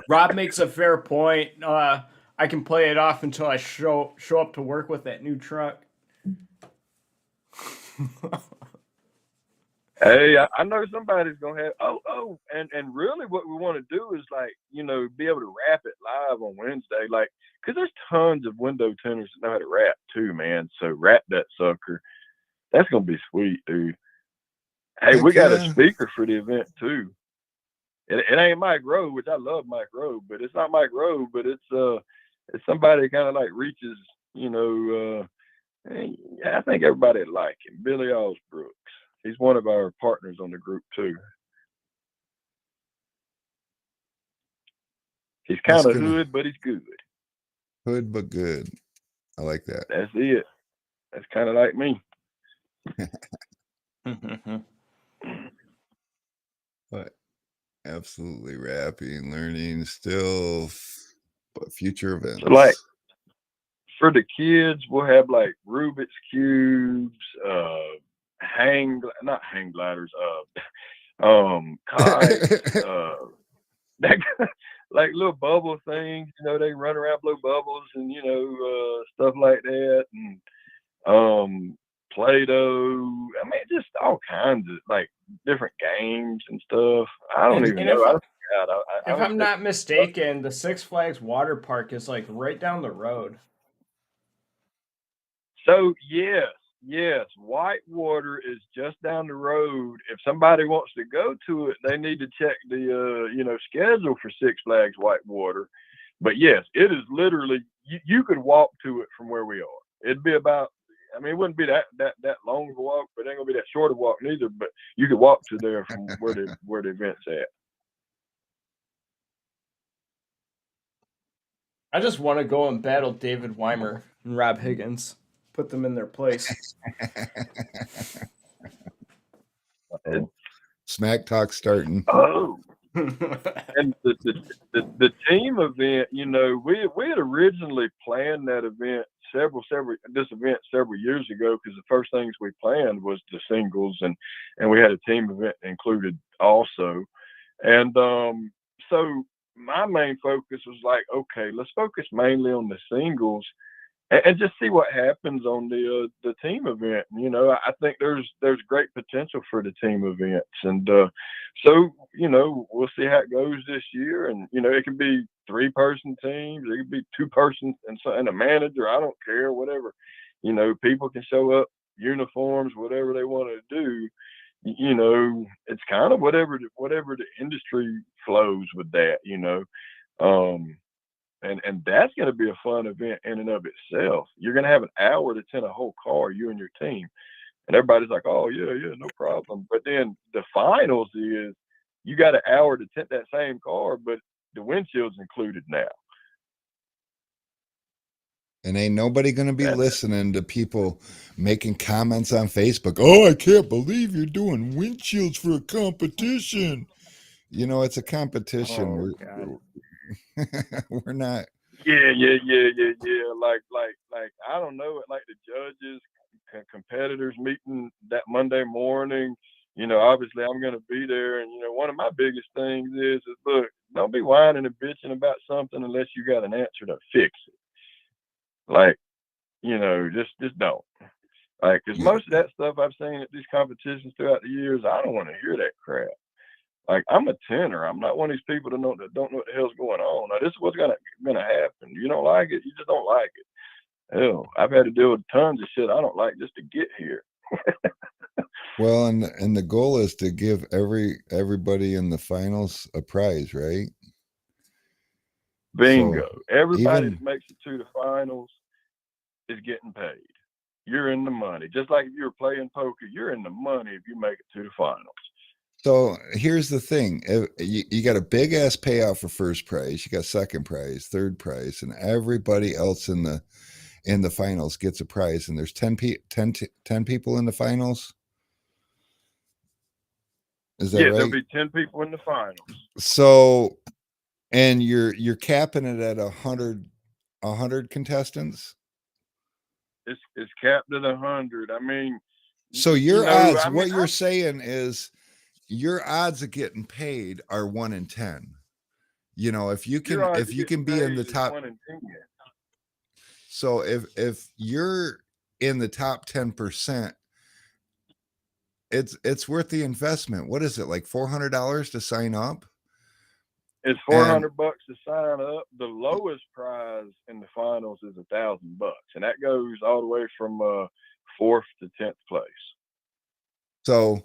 Rob makes a fair point. I can play it off until I show up to work with that new truck. Hey, I know somebody's gonna have. And really, what we want to do is be able to wrap it live on Wednesday, because there's tons of window tuners that know how to rap too, man. So wrap that sucker. That's gonna be sweet, dude. Hey, we got a speaker for the event too. It ain't Mike Rowe, which I love Mike Rowe, but it's not Mike Rowe, but it's somebody kind of like reaches, I think everybody like him. Billy Osbrooks. He's one of our partners on the group too. He's That's kind of gonna hood, but he's good. hood but good. I like that. That's it. That's kind of like me. But absolutely rapping, learning still, but future events. So like for the kids, we'll have like Rubik's cubes, not hang gliders, kites, that, like little bubble things. You know, they run around, blow bubbles, and stuff like that, and Play-Doh. I mean, just all kinds of like different games and stuff. I don't even And know. if I'm not mistaken, the Six Flags water park is like right down the road. So yes, Whitewater is just down the road. If somebody wants to go to it, they need to check the schedule for Six Flags Whitewater. But yes, it is literally you could walk to it from where we are. It'd be about, I mean, it wouldn't be that long of a walk, but it ain't gonna be that short a walk neither. But you could walk to there from where the event's at. I just want to go and battle David Weimer and Rob Higgins, put them in their place. Smack talk starting. Oh, and the team event, we had originally planned that event several years ago, because the first things we planned was the singles, and we had a team event included also. And so my main focus was like, okay, let's focus mainly on the singles and just see what happens on the team event. I think there's great potential for the team events, and so we'll see how it goes this year. And it can be 3-person teams, it could be 2-person and a manager. I don't care, whatever. People can show up, uniforms, whatever they want to do. It's kind of whatever the industry flows with that. And that's going to be a fun event in and of itself. You're going to have an hour to tint a whole car, you and your team. And everybody's like, oh, yeah, no problem. But then the finals is you got an hour to tint that same car, but the windshield's included now. And ain't nobody going to be listening to people making comments on Facebook. Oh, I can't believe you're doing windshields for a competition. It's a competition. We're not. Yeah. Like I don't know, like the judges, competitors meeting that Monday morning. Obviously I'm going to be there, and one of my biggest things is look, don't be whining and bitching about something unless you got an answer to fix it. Like, just don't. Like, because most of that stuff I've seen at these competitions throughout the years, I don't want to hear that crap. Like, I'm a tenor. I'm not one of these people that don't know what the hell's going on. Now, this is what's gonna happen. You don't like it, you just don't like it. Hell, I've had to deal with tons of shit I don't like just to get here. Well, and the goal is to give everybody in the finals a prize, right? Bingo. So Everybody that makes it to the finals is getting paid. You're in the money. Just like if you were playing poker, you're in the money if you make it to the finals. So here's the thing. You got a big ass payout for first prize, you got second prize, third prize, and everybody else in the finals gets a prize, and there's 10 people in the finals. Is that right? There'll be 10 people in the finals. So, and you're capping it at 100 contestants. It's capped at 100. I mean, so your odds, you're saying is your odds of getting paid are 1 in 10. If you can be in the top. 1 in 10. So if you're in the top 10%, it's worth the investment. What is it, like $400 to sign up? It's $400 to sign up. The lowest prize in the finals is $1,000, and that goes all the way from 4th to 10th place. So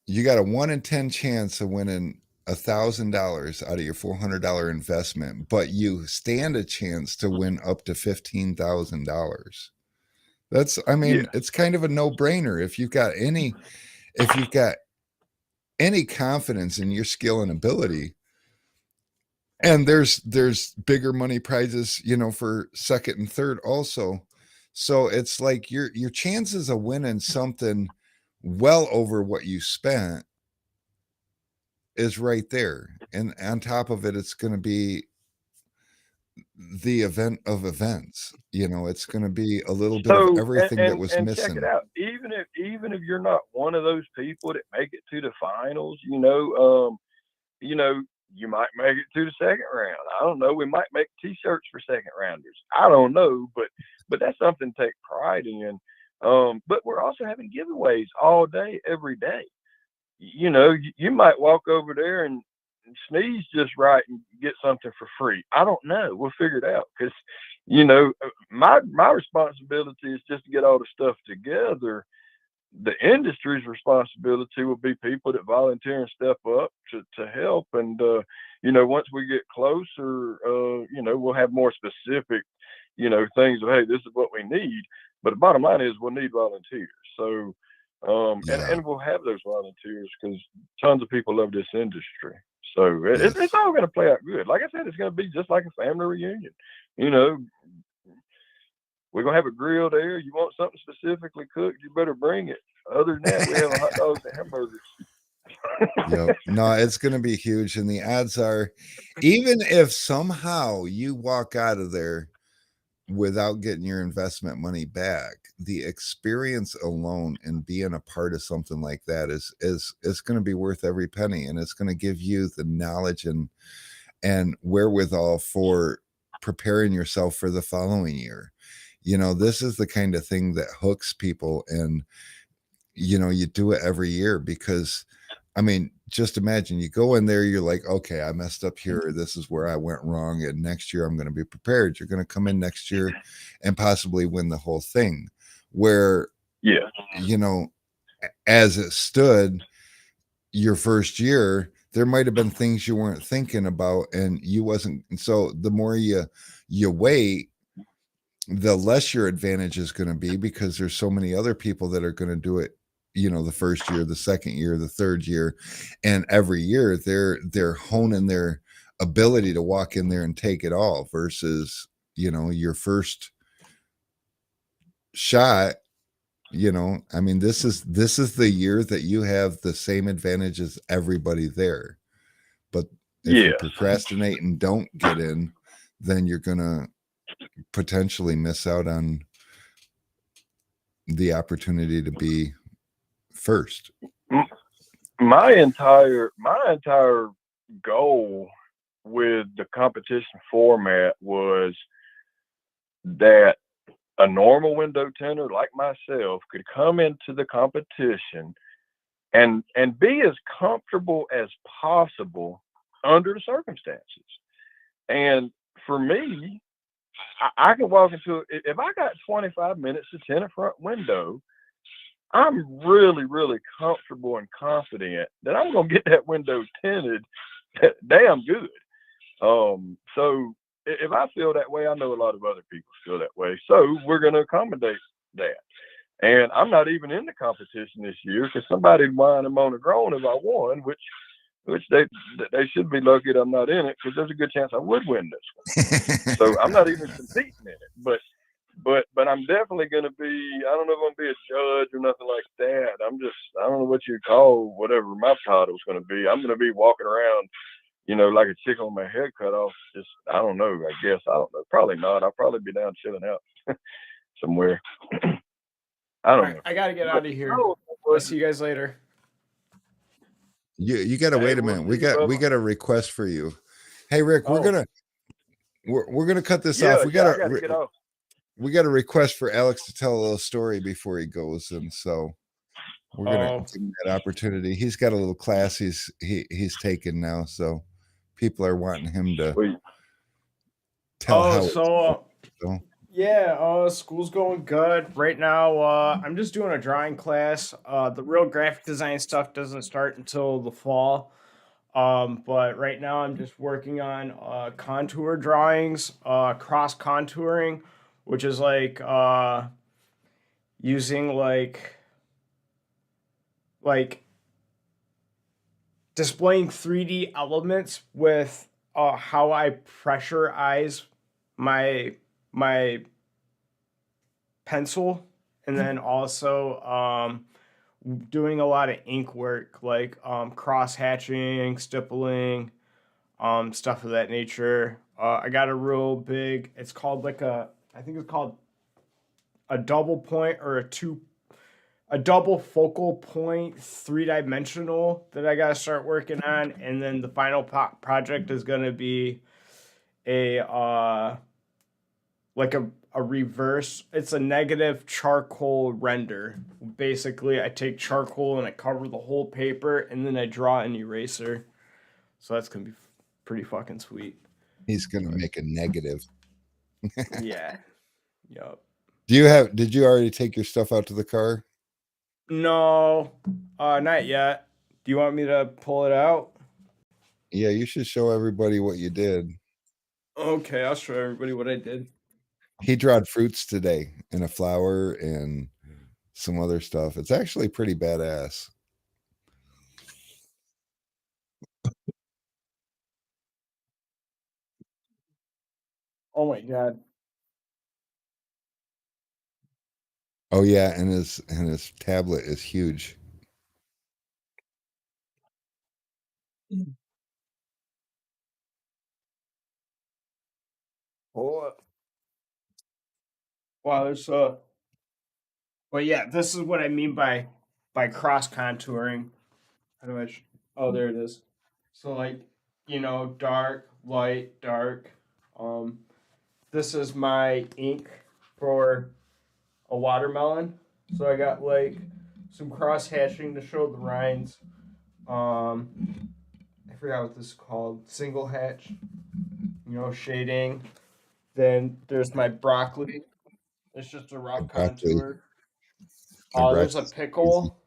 you got a 1 in 10 chance of winning $1,000 out of your $400 investment, but you stand a chance to win up to $15,000. I Yeah. mean, it's kind of a no-brainer. If you've got any confidence in your skill and ability, and there's bigger money prizes, for second and third also. So it's like your chances of winning something well over what you spent is right there. And on top of it, it's going to be the event of events. It's going to be a little bit of So everything that was and check it missing. out. Even if you're not one of those people that make it to the finals, you know, you might make it to the second round. I don't know. We might make T-shirts for second rounders. I don't know, but that's something to take pride in. But we're also having giveaways all day, every day. You might walk over there and sneeze just right and get something for free. I don't know. We'll figure it out because my responsibility is just to get all the stuff together. The industry's responsibility will be people that volunteer and step up to help. And once we get closer, we'll have more specific, things of, hey, this is what we need. But the bottom line is we'll need volunteers. So Yeah. and we'll have those volunteers because tons of people love this industry. So it's Yes. all going to play out good. Like I said, it's going to be just like a family reunion. You know, we're gonna have a grill there. You want something specifically cooked, you better bring it. Other than that, we have hot dogs and hamburgers. Yep. No, it's going to be huge. And the odds are, even if somehow you walk out of there without getting your investment money back, the experience alone and being a part of something like that is going to be worth every penny, and it's going to give you the knowledge and wherewithal for preparing yourself for the following year. This is the kind of thing that hooks people, and you do it every year because, I mean, just imagine you go in there, you're like, okay, I messed up here. This is where I went wrong. And next year I'm going to be prepared. You're going to come in next year and possibly win the whole thing. Where, Yeah. As it stood your first year, there might have been things you weren't thinking about and you wasn't. So the more you wait, the less your advantage is going to be because there's so many other people that are going to do it, the first year, the second year, the third year, and every year they're honing their ability to walk in there and take it all versus, your first shot. I mean, this is the year that you have the same advantage as everybody there. But if you Yes. procrastinate and don't get in, then you're going to potentially miss out on the opportunity to be first. M- my entire goal with the competition format was that a normal window tender like myself could come into the competition and be as comfortable as possible under the circumstances. And for me, I can walk into it. If I got 25 minutes to tint a front window, I'm really, really comfortable and confident that I'm gonna get that window tinted damn good. So if I feel that way, I know a lot of other people feel that way. So we're gonna accommodate that. And I'm not even in the competition this year because somebody'd whine and moan and groan if I won, which they should be lucky that I'm not in it because there's a good chance I would win this one. So I'm not even competing in it. But I'm definitely going to be. I don't know if I'm going to be a judge or nothing like that. I don't know what you call whatever my title's going to be. I'm going to be walking around, like a chicken with my head cut off. Just I don't know. I guess I don't know. Probably not. I'll probably be down chilling out somewhere. I All don't right, know. I gotta get But out of here. no, I'll see you guys later. You got to hey, wait a we'll minute. see you, We brother. got a request for you. Hey Rick, Oh, we're gonna cut this Yeah, off. yeah. I got to get off. We got a request for Alex to tell a little story before he goes, and so we're gonna oh, give him that opportunity. He's got a little class he's taken now, so people are wanting him to Sweet. tell oh. how it's So, going. So yeah. School's going good right now. I'm just doing a drawing class. The real graphic design stuff doesn't start until the fall. But right now I'm just working on contour drawings, cross contouring, which is like using like displaying 3D elements with how I pressurize my pencil, and then also doing a lot of ink work like cross hatching, stippling, stuff of that nature. I got a real big. It's called like a. I think it's called a double point or a double focal point 3 dimensional that I gotta start working on, and then the final project is gonna be a like a reverse. It's a negative charcoal render. Basically, I take charcoal and I cover the whole paper, and then I draw an eraser. So that's gonna be pretty fucking sweet. He's gonna make a negative. Yeah. Yup. Did you already take your stuff out to the car? No, not yet. Do you want me to pull it out? Yeah, you should show everybody what you did. Okay, I'll show everybody what I did. He drawed fruits today and a flower and some other stuff. It's actually pretty badass. Oh my god. Oh yeah, and his tablet is huge. Oh. Wow, there's well, yeah, this is what I mean by cross contouring. How do I? Oh, there it is. So like, dark, light, dark. Um, this is my ink for a watermelon. So I got like some cross hatching to show the rinds. I forgot what this is called. Single hatch. Shading. Then there's my broccoli. It's just a rough Broccoli. contour. There's a Broccoli's pickle.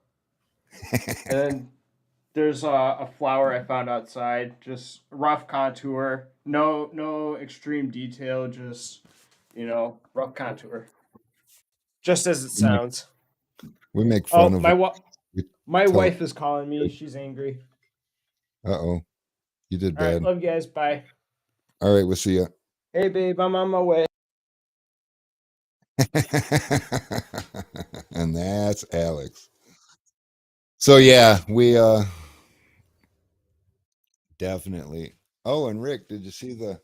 And then there's a flower I found outside. Just rough contour. No extreme detail. Just rough contour. Just as it sounds. We make Oh, fun of my tell- wife is calling me. She's angry. Uh-oh. You did All right, bad. love you guys. Bye. All right, we'll see ya. Hey, babe, I'm on my way. And that's Alex. So yeah, we definitely. Oh, and Rick, did you see the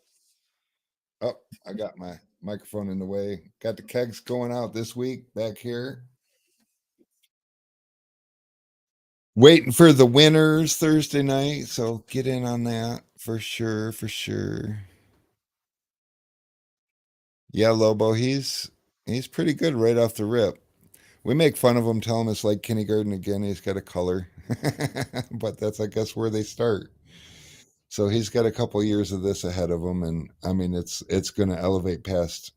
Oh, I got my microphone in the way. Got the kegs going out this week back here. Waiting for the winners Thursday night, so get in on that for sure, for sure. Yeah, Lobo, he's pretty good right off the rip. We make fun of him, tell him it's like kindergarten again. He's got a color, but that's, I guess, where they start. So he's got a couple years of this ahead of him, and I mean, it's going to elevate past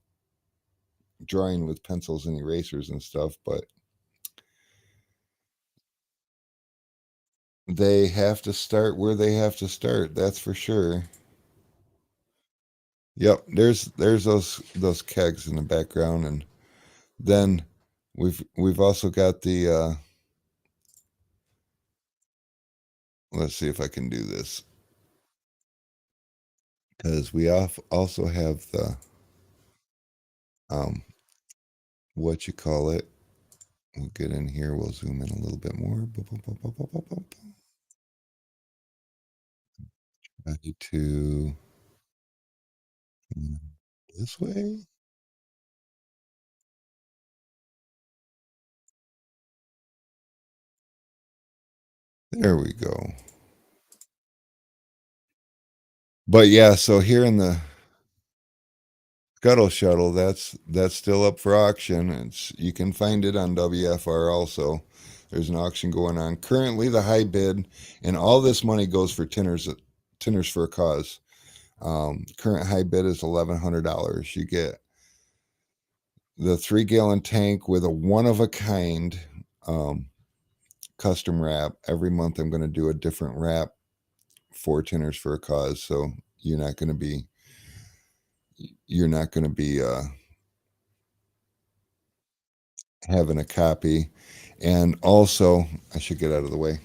drawing with pencils and erasers and stuff. But they have to start where they have to start. That's for sure. Yep, there's those kegs in the background, and then we've also got the let's see if I can do this, because we also have the um what you call it. We'll get in here. We'll zoom in a little bit more. Try to this way. There we go. But yeah, so here in the Scuttle Shuttle, that's still up for auction. You can find it on WFR also. There's an auction going on. Currently the high bid, and all this money goes for Tinners for a Cause. Current high bid is $1,100. You get the 3-gallon tank with a one-of-a-kind custom wrap. Every month I'm going to do a different wrap for Tinners for a Cause, so you're not going to be having a copy. And also, I should get out of the way.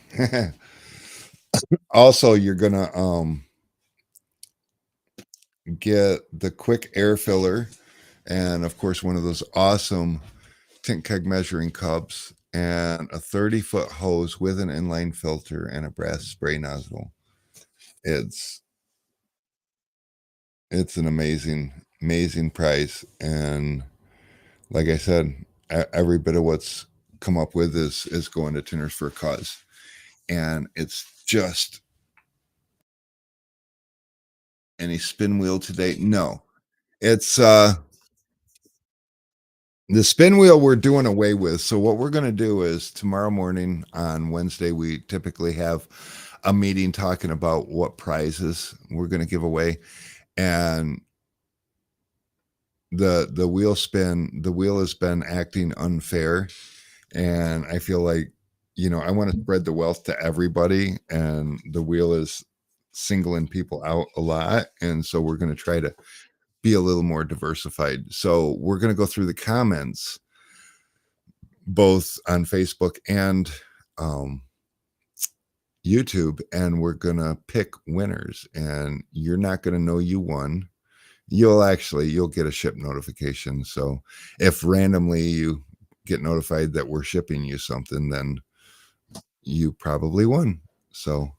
Also, you're gonna get the quick air filler, and of course, one of those awesome tint keg measuring cups, and a 30-foot hose with an inline filter and a brass spray nozzle. It's an amazing price, and like I said, every bit of what's come up with is going to Tinners for a Cause, and it's just any spin wheel today. No, it's the spin wheel we're doing away with. So what we're going to do is tomorrow morning on Wednesday, we typically have a meeting talking about what prizes we're going to give away, and the wheel has been acting unfair, and I feel like, I want to spread the wealth to everybody, and the wheel is singling people out a lot, and so we're going to try to be a little more diversified. So we're going to go through the comments both on Facebook and YouTube, and we're going to pick winners, and you're not going to know you won. You'll get a ship notification. So if randomly you get notified that we're shipping you something, then you probably won. So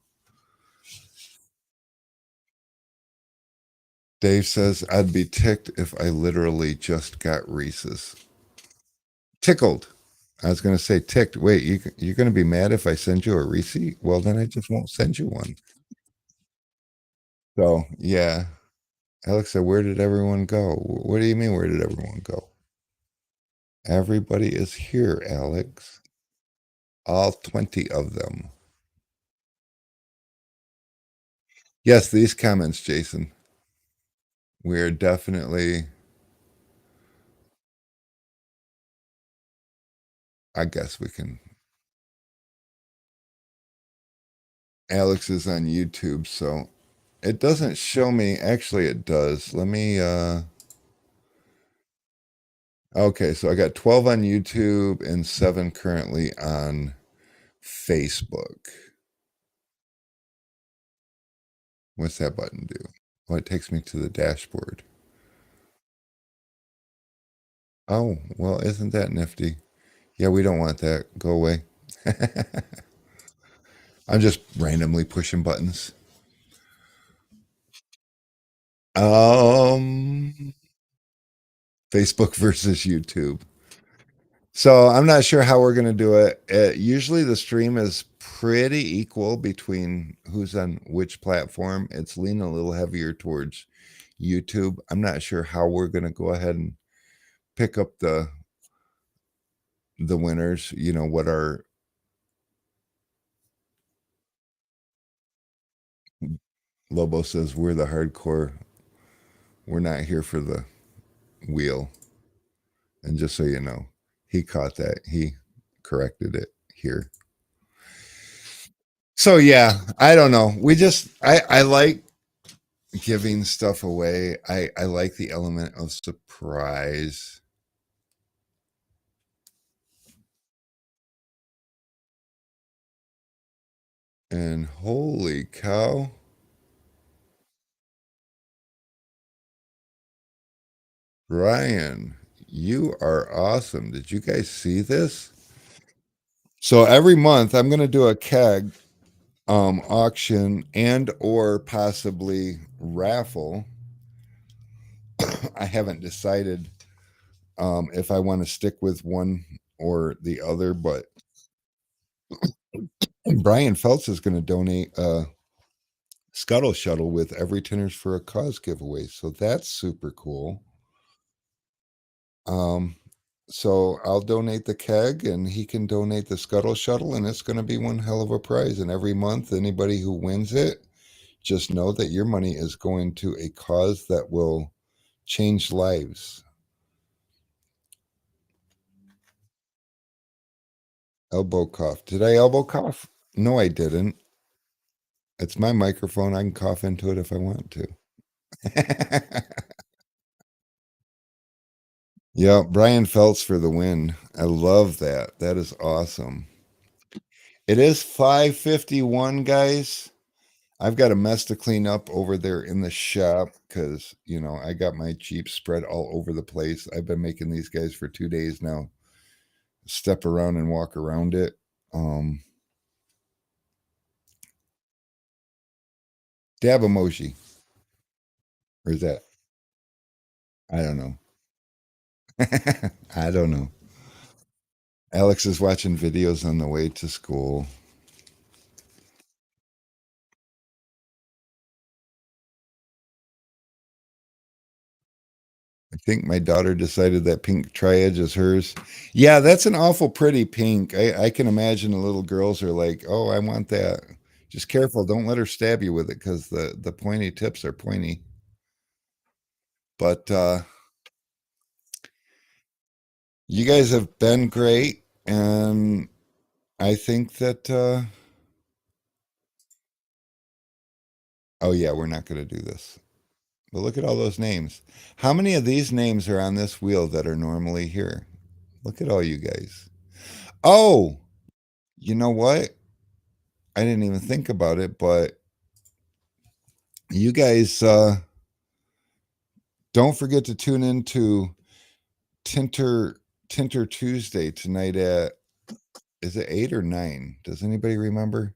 Dave says, I'd be ticked if I literally just got Reese's. Tickled. I was going to say ticked. Wait, you're going to be mad if I send you a Reese? Well, then I just won't send you one. So, yeah. Alex said, where did everyone go? What do you mean, where did everyone go? Everybody is here, Alex. All 20 of them. Yes, these comments, Jason. We're definitely, I guess we can. Alex is on YouTube, so it doesn't show me. Actually, it does. Let me, okay, so I got 12 on YouTube and 7 currently on Facebook. What's that button do? Well, it takes me to the dashboard. Oh, well, isn't that nifty? Yeah, we don't want that. Go away. I'm just randomly pushing buttons. Facebook versus YouTube. So I'm not sure how we're going to do it. Usually the stream is pretty equal between who's on which platform. It's leaning a little heavier towards YouTube. I'm not sure how we're going to go ahead and pick up the winners. What our Lobo says, we're the hardcore. We're not here for the wheel. And just so you know, he caught that. He corrected it here. So yeah, I don't know. I like giving stuff away. I like the element of surprise. And holy cow. Ryan, you are awesome. Did you guys see this? So every month I'm going to do a keg auction and or possibly raffle. I haven't decided if I want to stick with one or the other, but Brian Phelps is going to donate a Scuttle Shuttle with every Tinners for a Cause giveaway. So that's super cool. So I'll donate the keg and he can donate the Scuttle Shuttle, and it's going to be one hell of a prize. And every month, anybody who wins it, just know that your money is going to a cause that will change lives. Elbow cough. Did I elbow cough? No, I didn't. It's my microphone. I can cough into it if I want to. Yeah, Brian Phelps for the win. I love that. That is awesome. It is 5:51, guys. I've got a mess to clean up over there in the shop because, I got my Jeep spread all over the place. I've been making these guys for 2 days now. Step around and walk around it. Um, Dab emoji. Or is that? I don't know. I don't know. Alex is watching videos on the way to school. I think my daughter decided that pink tri-edge is hers. Yeah, that's an awful pretty pink. I can imagine the little girls are like, "Oh, I want that." Just careful, don't let her stab you with it because the pointy tips are pointy. But you guys have been great, and I think that. Oh yeah, we're not going to do this. But look at all those names. How many of these names are on this wheel that are normally here? Look at all you guys. Oh, you know what? I didn't even think about it, but you guys don't forget to tune in to Tinter Tinter Tuesday tonight at, is it 8 or 9? Does anybody remember?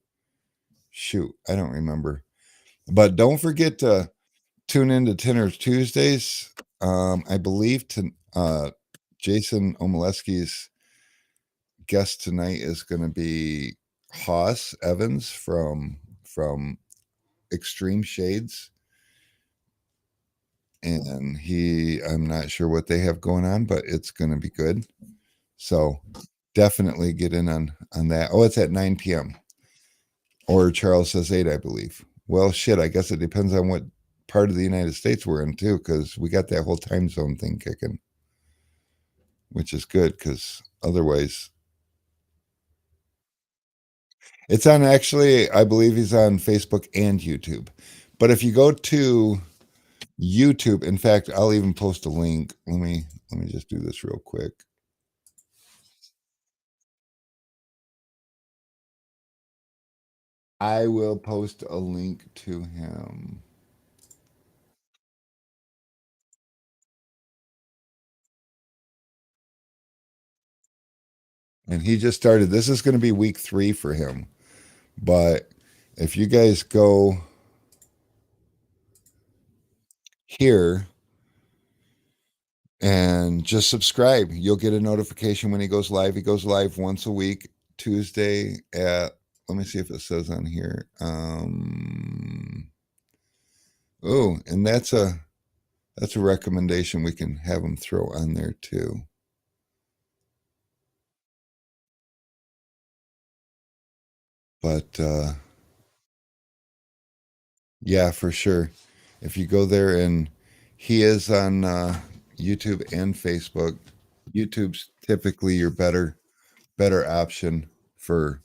Shoot, I don't remember. But don't forget to tune in to Tinter Tuesdays. I believe Jason Omaleski's guest tonight is going to be Haas Evans from Extreme Shades, and I'm not sure what they have going on, but it's going to be good. So definitely get in on that. Oh, it's at 9 p.m. Or Charles says 8, I believe. Well, shit, I guess it depends on what part of the United States we're in too, because we got that whole time zone thing kicking, which is good because otherwise it's on, actually, I believe he's on Facebook and YouTube. But if you go to YouTube, in fact, I'll even post a link. Let me just do this real quick. I will post a link to him. And he just started. This is going to be week 3 for him. But if you guys go here and just subscribe, you'll get a notification when he goes live. He goes live once a week, Tuesday at, let me see if it says on here. Oh, and that's a recommendation we can have him throw on there too. But yeah, for sure. If you go there, and he is on YouTube and Facebook. YouTube's typically better option for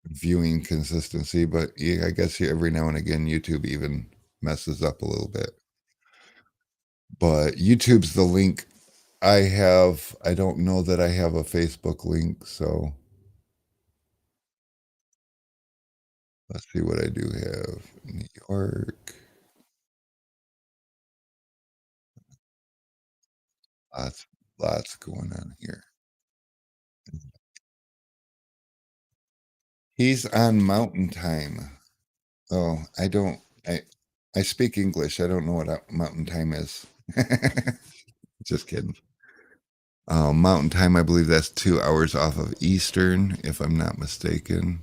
viewing consistency, but yeah, I guess every now and again YouTube even messes up a little bit. But YouTube's the link I have. I don't know that I have a Facebook link, so let's see what I do have. New York. Lots lots going on here. He's on Mountain Time. Oh, I speak English. I don't know what Mountain Time is. Just kidding. Mountain Time, I believe that's 2 hours off of Eastern, if I'm not mistaken.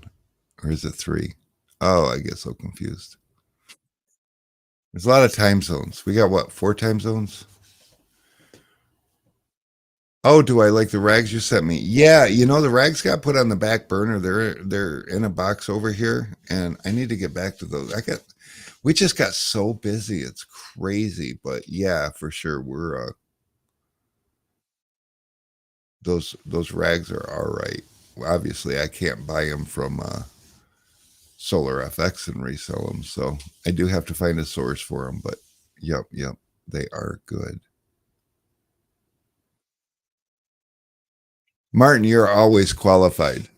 Or is it 3? Oh, I get so confused. There's a lot of time zones. We got what, 4 time zones? Oh, do I like the rags you sent me? Yeah, the rags got put on the back burner. They're in a box over here, and I need to get back to those. We just got so busy. It's crazy, but yeah, for sure we're those rags are all right. Obviously, I can't buy them from Solar FX and resell them, so I do have to find a source for them. But Yep. They are good. Martin, you're always qualified.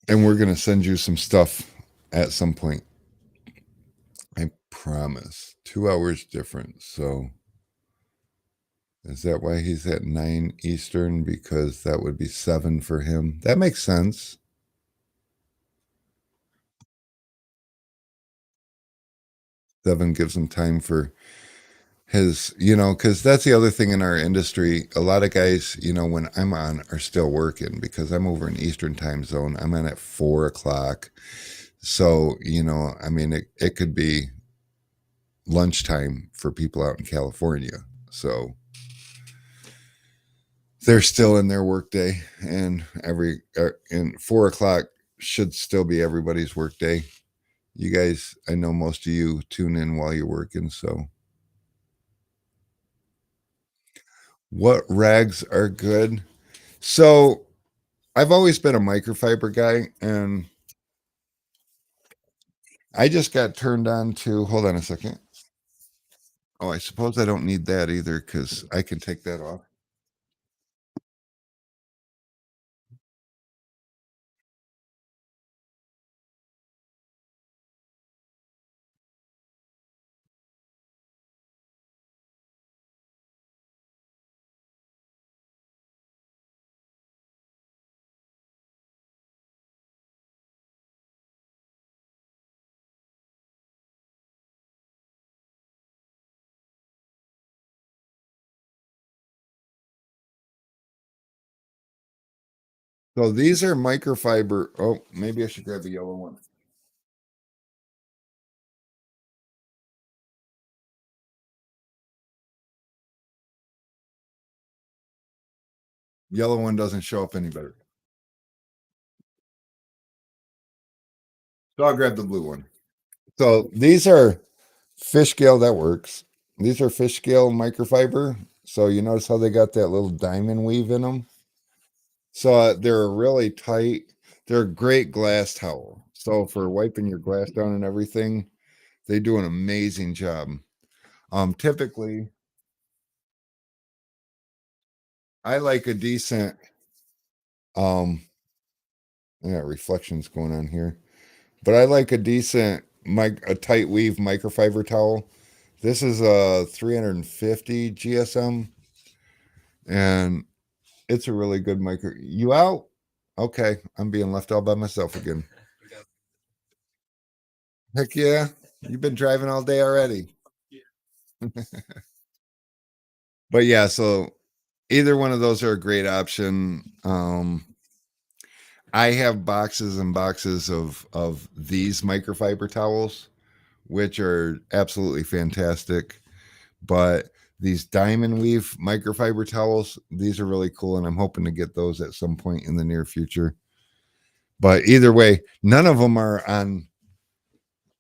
And we're going to send you some stuff at some point. I promise. 2 hours different. So is that why he's at 9 Eastern? Because that would be 7 for him. That makes sense. Seven gives him time for his, because that's the other thing in our industry. A lot of guys, when I'm on, are still working because I'm over in Eastern time zone. I'm on at 4 o'clock. So, I mean, it could be lunchtime for people out in California. So they're still in their workday, and and 4 o'clock should still be everybody's workday. You guys, I know most of you tune in while you're working. So, what rags are good? So, I've always been a microfiber guy, and I just got turned on to. Hold on a second. Oh, I suppose I don't need that either because I can take that off. So these are microfiber. Oh, maybe I should grab the yellow one. Yellow one doesn't show up any better. So I'll grab the blue one. So these are fish scale that works. These are fish scale microfiber. So you notice how they got that little diamond weave in them. So they're really tight. They're a great glass towel. So for wiping your glass down and everything, they do an amazing job. Typically, I like a decent yeah, reflections going on here. But I like a decent a tight weave microfiber towel. This is a 350 GSM, and it's a really good micro. You out? Okay, I'm being left all by myself again. Heck yeah, you've been driving all day already. But yeah, so either one of those are a great option. I have boxes and boxes of these microfiber towels, which are absolutely fantastic. But these diamond weave microfiber towels, these are really cool, and I'm hoping to get those at some point in the near future. But either way, none of them are on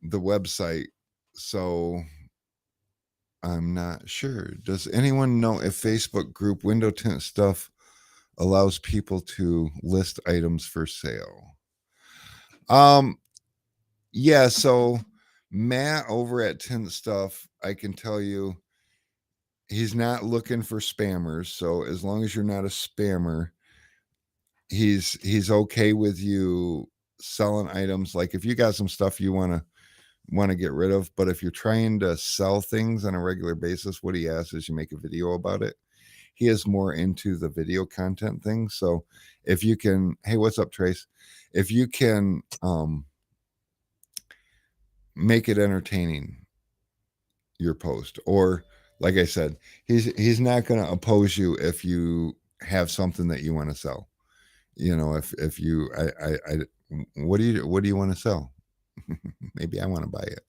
the website, so I'm not sure. Does anyone know if Facebook group window tint stuff allows people to list items for sale? Um, yeah, so Matt over at Tint Stuff, I can tell you he's not looking for spammers. So as long as you're not a spammer, he's okay with you selling items. Like if you got some stuff you want to get rid of, but if you're trying to sell things on a regular basis, what he asks is you make a video about it. He is more into the video content thing. So if you can, hey, what's up, Trace? If you can make it entertaining, your post, or like I said, he's not going to oppose you if you have something that you want to sell. If you I what do you want to sell? Maybe I want to buy it.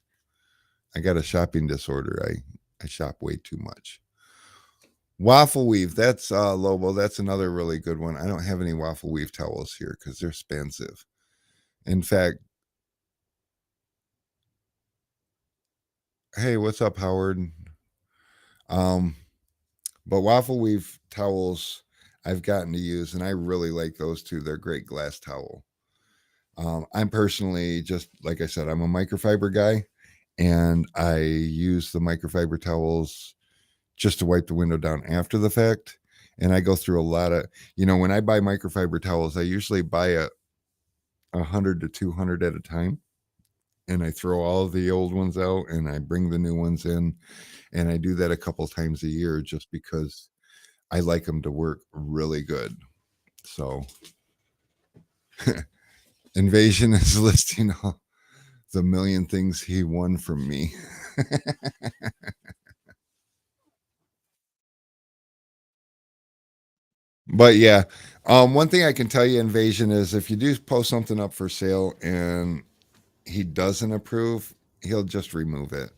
I got a shopping disorder. I shop way too much. Waffle weave, that's Lobo. That's another really good one. I don't have any waffle weave towels here because they're expensive. In fact, hey, what's up, Howard? Um, but waffle weave towels I've gotten to use, and I really like those too. They're great glass towel. I'm personally just like I said, I'm a microfiber guy, and I use the microfiber towels just to wipe the window down after the fact. And I go through a lot of, when I buy microfiber towels, I usually buy 100 to 200 at a time. And I throw all the old ones out and I bring the new ones in. And I do that a couple times a year just because I like them to work really good. So Invasion is listing all the million things he won from me. But yeah, one thing I can tell you, Invasion, is if you do post something up for sale and he doesn't approve, he'll just remove it.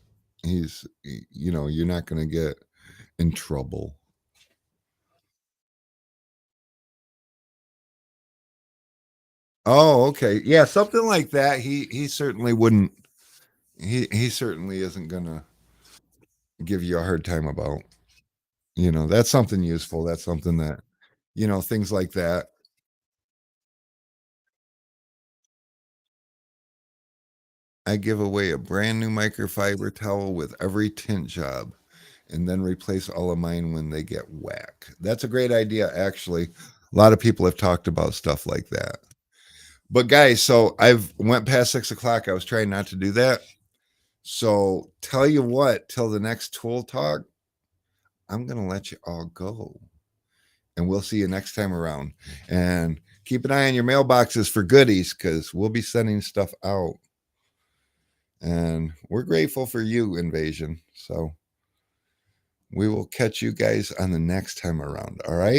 You're not going to get in trouble. Oh, okay. Yeah, something like that. He certainly wouldn't. He certainly isn't going to give you a hard time about. That's something useful. That's something that, things like that. I give away a brand new microfiber towel with every tint job and then replace all of mine when they get whack. That's a great idea, actually. A lot of people have talked about stuff like that. But guys, so I've went past 6 o'clock. I was trying not to do that. So tell you what, till the next tool talk, I'm gonna let you all go. And we'll see you next time around. And keep an eye on your mailboxes for goodies because we'll be sending stuff out. And we're grateful for you, Invasion. So we will catch you guys on the next time around. All right.